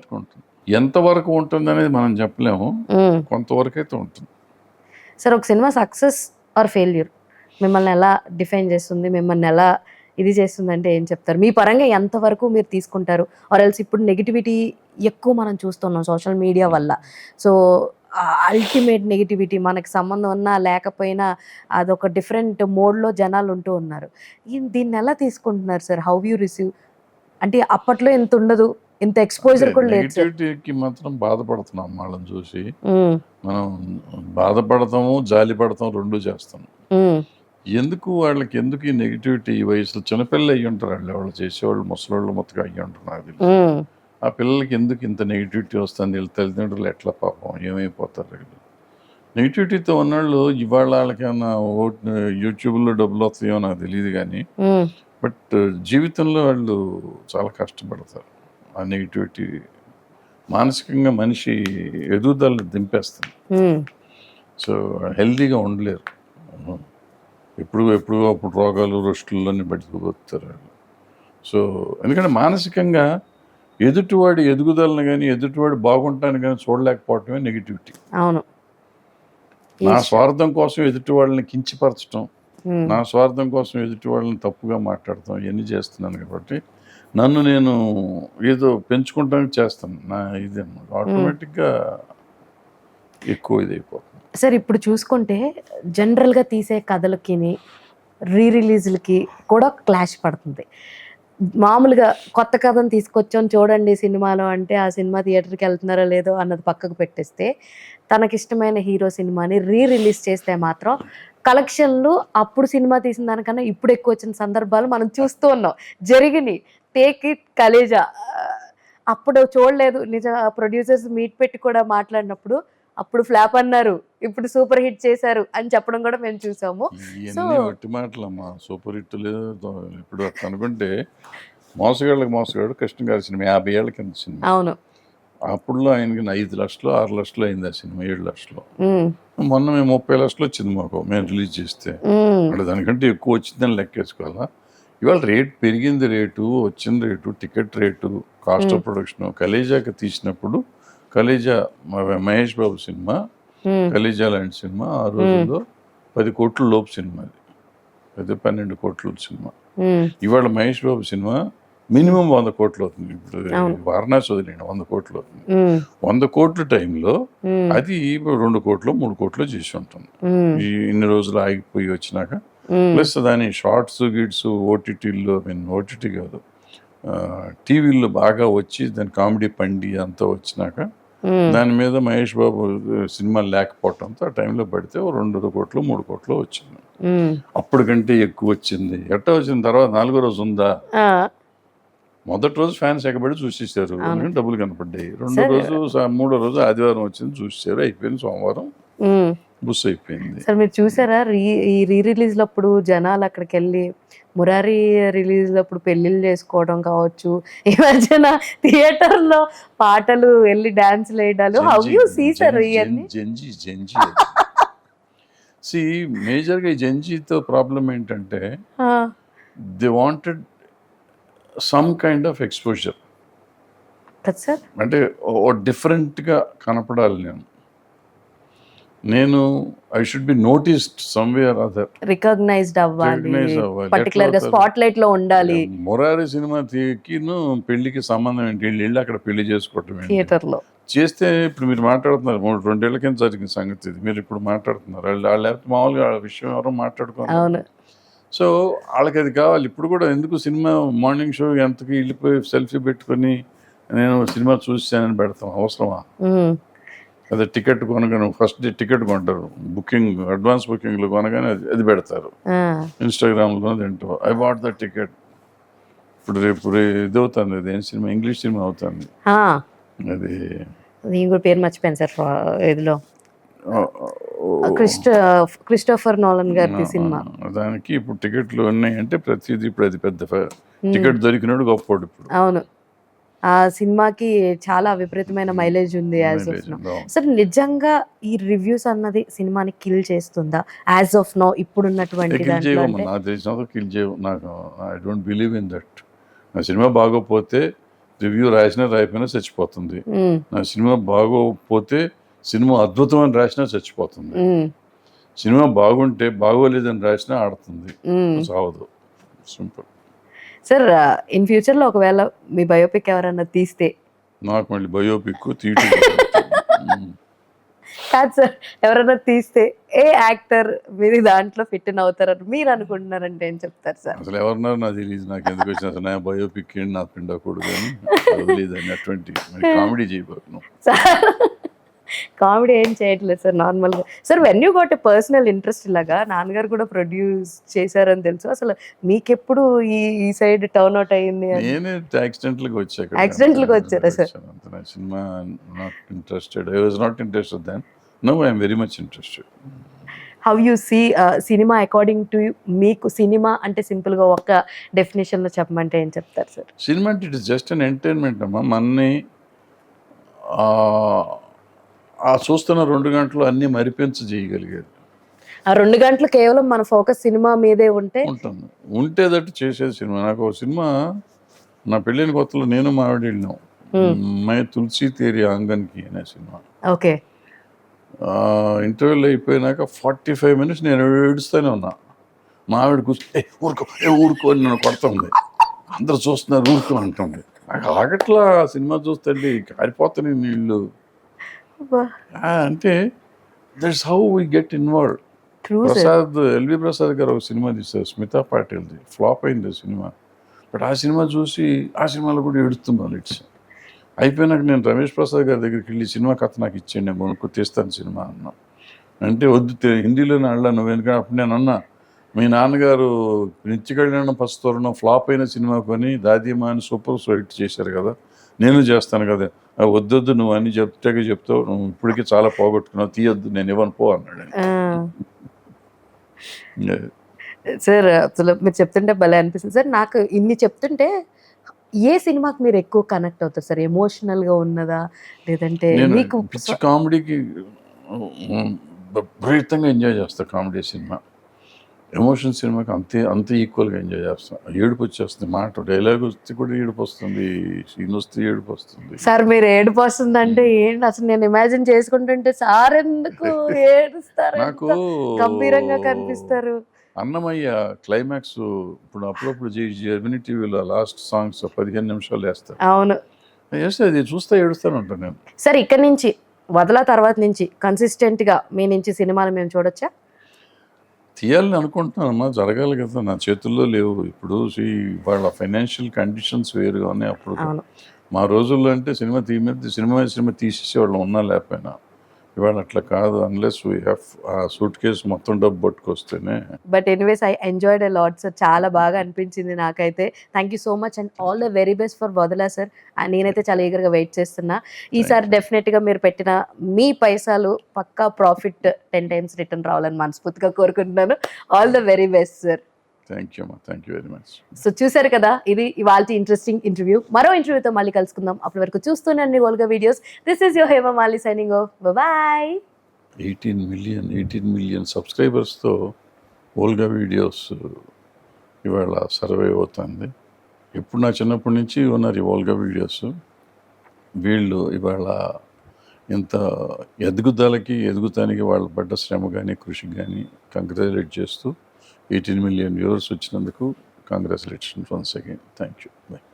ఎంతవరకు ఉంటుంది అనేది మనం చెప్పలేము, కొంతవరకు అయితే ఉంటుంది. సార్ ఒక సినిమా సక్సెస్ ఆర్ ఫెయిల్యూర్ మిమ్మల్ని ఎలా డిఫైన్ చేస్తుంది, మిమ్మల్ని ఎలా ఇది చేస్తుందంటే ఏం చెప్తారు? మీ పరంగా ఎంతవరకు మీరు తీసుకుంటారు? ఆర్ ఎల్స్ ఇప్పుడు నెగిటివిటీ ఎక్కువ మనం చూస్తున్నాం సోషల్ మీడియా వల్ల. సో అల్టిమేట్ నెగిటివిటీ, మనకి సంబంధం ఉన్నా లేకపోయినా అదొక డిఫరెంట్ మోడ్లో జనాలు ఉంటూ ఉన్నారు. దీన్ని ఎలా తీసుకుంటున్నారు సార్? How you receive? అంటే అప్పట్లో ఇంత ఉండదు, ఇంత ఎక్స్పోజర్ కూడా లేదు సార్. నెగిటివిటీకి మాత్రం బాధపడుతున్నాం వాళ్ళని చూసి. మనం బాధపడతాము, జాలి పడతాం, రెండు చేస్తాం. ఎందుకు వాళ్ళకి ఎందుకు ఈ నెగిటివిటీ? ఈ వయసులో చిన్నపిల్లలు అయ్యి ఉంటారు వాళ్ళు చేసేవాళ్ళు, ముసలోళ్ళు మొత్తగా అయ్యి ఉంటారు నాకు తెలిసి. ఆ పిల్లలకి ఎందుకు ఇంత నెగిటివిటీ వస్తుంది? వీళ్ళ తల్లిదండ్రులు ఎట్లా పాపం ఏమైపోతారు వీళ్ళు? నెగిటివిటీతో ఉన్నవాళ్ళు ఇవాళ వాళ్ళకైనా యూట్యూబ్లో డబ్బులు వస్తాయో నాకు తెలియదు కానీ, బట్ జీవితంలో వాళ్ళు చాలా కష్టపడతారు. ఆ నెగిటివిటీ మానసికంగా మనిషి ఎదుగుదలను దింపేస్తుంది. సో హెల్తీగా ఉండలేరు. ఎప్పుడు అప్పుడు రోగాలు రొస్టుల్లోనే బతికిపోతారు వాళ్ళు. సో ఎందుకంటే మానసికంగా ఎదుటివాడి ఎదుగుదలను కానీ ఎదుటివాడి బాగుంటాను కానీ చూడలేకపోవటమే నెగిటివిటీ. అవును. నా స్వార్థం కోసం ఎదుటి వాళ్ళని కించపరచడం, నా స్వార్థం కోసం ఎదుటి వాళ్ళని తప్పుగా మాట్లాడతాం, ఇవన్నీ చేస్తున్నాను కాబట్టి నన్ను నేను ఏదో పెంచుకుంటానికి చేస్తాను. నా ఇది అన్నమాట ఆటోమేటిక్గా ఎక్కువ ఇది అయిపోతుంది. సార్ ఇప్పుడు చూసుకుంటే జనరల్గా తీసే కథలకి రిలీజ్లకి కూడా క్లాష్ పడుతుంది. మామూలుగా కొత్త కథను తీసుకొచ్చాం చూడండి సినిమాలో అంటే ఆ సినిమా థియేటర్కి వెళ్తున్నారో లేదో అన్నది పక్కకు పెట్టేస్తే, తనకిష్టమైన హీరో సినిమాని రిలీజ్ చేస్తే మాత్రం కలెక్షన్లు అప్పుడు సినిమా తీసిన దానికన్నా ఇప్పుడు ఎక్కువ వచ్చిన సందర్భాలు మనం చూస్తూ ఉన్నాం, జరిగినాయి. Take it Khaleja. అప్పుడు చూడలేదు, నిజ ప్రొడ్యూసర్స్ మీట్ పెట్టి కూడా మాట్లాడినప్పుడు అప్పుడు ఫ్లాప్ అన్నారు, ఇప్పుడు సూపర్ హిట్ చేశారు అని చెప్పడం కూడా మేము చూసాము. ఇవన్నీ ఒట్టి మాటలమ్మా. సూపర్ హిట్ లేదు ఇప్పుడు అనుకుంటే మోసగాళ్ళకి మోసగాడు కృష్ణ గారి సినిమా 50 ఏళ్ళ కింద సినిమా. అవును. అప్పుడులో ఆయనకి 5 లక్షలు 6 లక్షలు అయింది ఆ సినిమా, 7 లక్షలు. మొన్న మేము 30 లక్షలు వచ్చింది మాకు మేము రిలీజ్ చేస్తే. అంటే దానికంటే ఎక్కువ వచ్చిందని లెక్కేసుకోవాలా. ఇవాళ రేట్ పెరిగింది, రేటు వచ్చిన rate, ticket rate, cost of production. కలేజాకి తీసినప్పుడు కలేజా మహేష్ బాబు సినిమా, కలేజా లాంటి సినిమా ఆ రోజుల్లో 10 కోట్ల లోపు సినిమా, అది 12 కోట్ల సినిమా. ఇవాళ మహేష్ బాబు సినిమా మినిమం 100 కోట్లు అవుతుంది. ఇప్పుడు వారణాసి వదిలేండి 100 కోట్లు అవుతుంది. 100 కోట్ల టైంలో అది 2 కోట్లు 3 కోట్లు చేసి ఉంటుంది. ఈ ఇన్ని రోజులు ఆగిపోయి వచ్చినాక ప్లస్ దాని షార్ట్స్ గిట్స్ ఓటీటీల్లో, ఓటీటీ కాదు టీవీల్లో బాగా వచ్చి దాని కామెడీ పండి అంతా వచ్చినాక దాని మీద మహేష్ బాబు సినిమా లేకపోవటంతో ఆ టైంలో పడితే 2 కోట్లు 3 కోట్లు వచ్చింది. అప్పుడు కంటే ఎక్కువ వచ్చింది. ఎట్టా వచ్చిన తర్వాత 4వ రోజు ఉందా? మొదటి రోజు ఫ్యాన్స్ ఎక్కబడి చూసేసారు, డబ్బులు కనపడ్డాయి. 2వ రోజు 3వ రోజు ఆదివారం వచ్చింది, చూసేసారు, అయిపోయింది. సోమవారం బుస్ అయిపోయింది. సార్ మీరు చూసారా ఈ రిలీజ్ అప్పుడు జనాలు అక్కడికి వెళ్ళి మురారి రిలీజ్ అప్పుడు పెళ్లిళ్ళు చేసుకోవడం కావచ్చు, ఈ మధ్యన థియేటర్ లో పాటలు వెళ్ళి డాన్స్లు వేయడాలు, హౌ యూ సీ సార్ ఇవన్నీ? జంజీ సి మేజర్గా ఈ జంజీతో ప్రాబ్లం ఏంటంటే they wanted some kind of exposure. అంటే డిఫరెంట్గా కనపడాలి. నేను I should be noticed somewhere other, recognised అవ్వాలి, పర్టికులర్ గా స్పాట్ లైట్ లో ఉండాలి. మురారి సినిమా తీకిను పెళ్లికి సంబంధం ఏంటి? వెళ్ళి అక్కడ పెళ్లి చేసుకోవటం థియేటర్ లో చేస్తే ఇప్పుడు మీరు మాట్లాడుతున్నారు 2 ఏళ్ల కింద జరిగిన సంగతి ఇది, మీరు ఇప్పుడు మాట్లాడుతున్నారు. వాళ్ళు మామూలుగా ఆ విషయం ఎవరో మాట్లాడుకోవాలి. సో వాళ్ళకి అది కావాలి. ఇప్పుడు కూడా ఎందుకు సినిమా మార్నింగ్ షో ఎంతకి వెళ్ళిపోయి సెల్ఫీ పెట్టుకొని నేను సినిమా చూసానని పెడతాం, అవసరమా? అదే టికెట్ కొనగానే ఫస్ట్ డే టికెట్ కొంటారు, బుకింగ్ అడ్వాన్స్ బుకింగ్లో కొనగానే అది పెడతారు ఇన్స్టాగ్రామ్లో, తింటారు ఐ వాట్ ద టికెట్. ఇప్పుడు రేపు ఇది అవుతుంది, అది ఏం సినిమా, ఇంగ్లీష్ సినిమా అవుతుంది, అది నేను కూడా పేరు మర్చిపోయాను సార్, ఇదిలో క్రిస్టోఫర్ నోలన్ గారి సినిమా. దానికి ఇప్పుడు టికెట్లు ఉన్నాయంటే ప్రతిదీ ఇప్పుడు అది పెద్ద టికెట్ దొరికినాడు గొప్పోడు ఇప్పుడు. అవును, ఆ సినిమాకి చాలా విపరీతమైన మైలేజ్ ఉంది యాజ్ ఆఫ్ నో. సార్ నిజంగా ఈ రివ్యూస్ అన్నది సినిమాని కిల్ చేస్తుందా యాజ్ ఆఫ్ నో ఇప్పుడున్నటువంటి దాంట్లో? నాకు తెలిసినంత కిల్ చేయవు. నాకు I don't believe in that. నా సినిమా బాగోపోతే రివ్యూ రాసినా రాయిపోయినా చచ్చిపోతుంది. నా సినిమా బాగోపోతే సినిమా అద్భుతం అని రాసినా చచ్చిపోతుంది. సినిమా బాగుంటే బాగోలేదని రాసినా ఆడుతుంది, చావదు. సింపుల్. సార్ ఇన్ ఫ్యూచర్లో ఒకవేళ మీ బయోపిక్ ఎవరన్నా తీస్తే? నాకు మళ్ళీ బయోపిక్ తీయటం కాదు సార్, ఎవరైనా తీస్తే ఏ యాక్టర్ మీరు దాంట్లో ఫిట్ ఇన్ అవుతారని మీరు అనుకుంటున్నారంటే ఏం చెప్తారు సార్? అసలు ఎవరున్నారు నాకు తెలియదు, నాకు ఎందుకు వచ్చిన అసలు నా బయోపిక్ ఏంటి నా పిండకూడదు కానీ వదిలేదని అటువంటి కామెడీ చేయబోతున్నాం. సార్ కామెడీ ఏం చేయట్లేదు సార్, నార్మల్గా. Sir when you got a personal interest ఇలాగా నాన్నగారు కూడా ప్రొడ్యూస్ చేశారని తెలుసు, అసలు మీకెప్పుడు ఈ సైడ్ టర్న్ అవుట్ అయ్యింది? నేనే యాక్సిడెంట్గా వచ్చా. Accidentally వచ్చారా sir? Cinema not interested, I was not interested then. No I'm very much interested. How you see cinema according to మీకు? సినిమా అంటే సింపుల్గా ఒక డెఫినేషన్లో చెప్పమంటే ఏం చెప్తారు సార్? సినిమా అంటే it is just an entertainment అమ్మా. మనని ఆ చూస్తున్న 2 గంటలు అన్నీ మరిపించి చేయగలిగేది ఆ 2 గంటలు కేవలం మన ఫోకస్ సినిమా మీదే ఉంటుంది. ఉంటేదట్టు చేసేది సినిమా. నాకు ఒక సినిమా నా పెళ్ళైన కొత్తలో నేను మా ఆవిడ వెళ్ళినాం, మై తులసి తేరి ఆంగన్కి అనే సినిమా. ఓకే. ఇంటర్వ్యూలు అయిపోయినాక 45 మినిట్స్ నేను ఏడుస్తూనే ఉన్నా. మా ఆవిడ కూర్చొని ఊరుకో అని నన్ను కొడుతుంది. అందరు చూస్తున్నారు ఊరుకో అంటుంది. నాకు ఆగట్లా సినిమా చూస్తే కారిపోతాయి నీళ్ళు. అంటే that's how we get involve. Prasad, LV Prasad గారు ఒక సినిమా తీశారు, స్మితా పాటిల్ది, ఫ్లాప్ అయింది సినిమా. బట్ ఆ సినిమా చూసి ఆ సినిమాలో కూడా ఏడుతున్నాను. ఇట్స్ అయిపోయినాక నేను రమేష్ ప్రసాద్ గారి దగ్గరికి వెళ్ళి సినిమా కథ నాకు ఇచ్చేయండి, నేను కొనుక్కు తీస్తాను సినిమా అన్నా. అంటే వద్దు హిందీలోనే అన్నా నువ్వు, ఎందుకంటే అప్పుడు నేను అన్నా మీ నాన్నగారు నిత్య కళ్యాణం పస్తోరణం ఫ్లాప్ అయిన సినిమా కొని దాదీమా అని సూపర్ హిట్ చేశారు కదా, నేను చేస్తాను కదా, వద్దొద్దు నువ్వు అన్ని చెప్తావు, నువ్వు ఇప్పటికీ చాలా పోగొట్టుకున్నావు, తీయొద్దు నేను ఇవ్వను పో అన్నాడు. సార్ అసలు మీరు చెప్తుంటే భలే అనిపిస్తుంది సార్. నాకు ఇన్ని చెప్తుంటే ఏ సినిమాకి మీరు ఎక్కువ కనెక్ట్ అవుతారు సార్? ఎమోషనల్గా ఉన్నదా లేదంటే మీకు? పిచ్చి కామెడీకి విపరీతంగా ఎంజాయ్ చేస్తా కామెడీ సినిమా. ఎమోషన్ సినిమాకి అంత ఈక్వల్గా ఎంజాయ్ చేస్తాం. ఏడుపు వచ్చేస్తుంది, మాట డైలాగ్ వస్తే కూడా ఏడుపు వస్తుంది, సీన్ వస్తే ఏడుపు వస్తుంది. సార్ మీరు ఏడుపు వస్తుంది అంటే ఏంటి అసలు? నేను ఇమాజిన్ చేసుకుంటుంటే సార్ ఎందుకు ఏడుస్తారు, నాకు గంభీరంగా కనిపిస్తారు. అన్నమయ్య క్లైమాక్స్ ఇప్పుడు అప్పుడప్పుడు జెమిని టీవీలో లాస్ట్ సాంగ్స్ 15 నిమిషాలు వేస్తారు. అవును, వేస్తే అది చూస్తే ఏడుస్తాను ఉంటాను నేను. సార్ ఇక్కడ నుంచి వదల తర్వాత నుంచి కన్సిస్టెంట్గా మీ నుంచి సినిమాలు మేము చూడొచ్చా? తీయాలని అనుకుంటున్నానమ్మా, జరగాలి కదా, నా చేతుల్లో లేవు. ఇప్పుడు వాళ్ళ ఫైనాన్షియల్ కండిషన్స్ వేరుగా ఉన్నాయి. అప్పుడు మా రోజుల్లో అంటే సినిమా తీసేసేవాళ్ళం ఉన్నా లేకపోయినా. ఇవాళ అట్లా కాదు, unless we have a suitcase మొత్తం డబ్బు పట్టుకొస్తేనే. But anyways I enjoyed a lot sir, చాలా బాగా అనిపించింది నాకైతే. Thank you so much and all the very best for Vadala sir. నేనైతే చాలా ఈగర్గా వెయిట్ చేస్తున్నా. ఈసారి డెఫినెట్గా మీరు పెట్టిన మీ పైసలు పక్కా ప్రాఫిట్ 10 times రిటర్న్ రావాలని మనస్ఫూర్తిగా కోరుకుంటున్నాను. All the very best sir. Thank you అమ్మా, thank you very much. So చూసారు కదా, ఇది ఇవాళ ఇంట్రెస్టింగ్ ఇంటర్వ్యూ. మరో ఇంటర్వ్యూతో మళ్ళీ కలుసుకుందాం. అప్పటి వరకు చూస్తూనే Olga videos. This is your Hema Malini signing off. Bye. 18 million సబ్స్క్రైబర్స్తో ఓల్గా వీడియోస్ ఇవాళ సర్వైవ్ అవుతుంది. ఎప్పుడు నా చిన్నప్పటి నుంచి ఉన్నారు ఈ ఓల్గా వీడియోస్. వీళ్ళు ఇవాళ ఇంత ఎదుగుతానికి వాళ్ళు పడ్డ శ్రమ కానీ కృషి కానీ కంగ్రాచులేట్ చేస్తూ 18 మిలియన్ వ్యూవర్స్ వచ్చినందుకు congratulations once again. Thank you. By.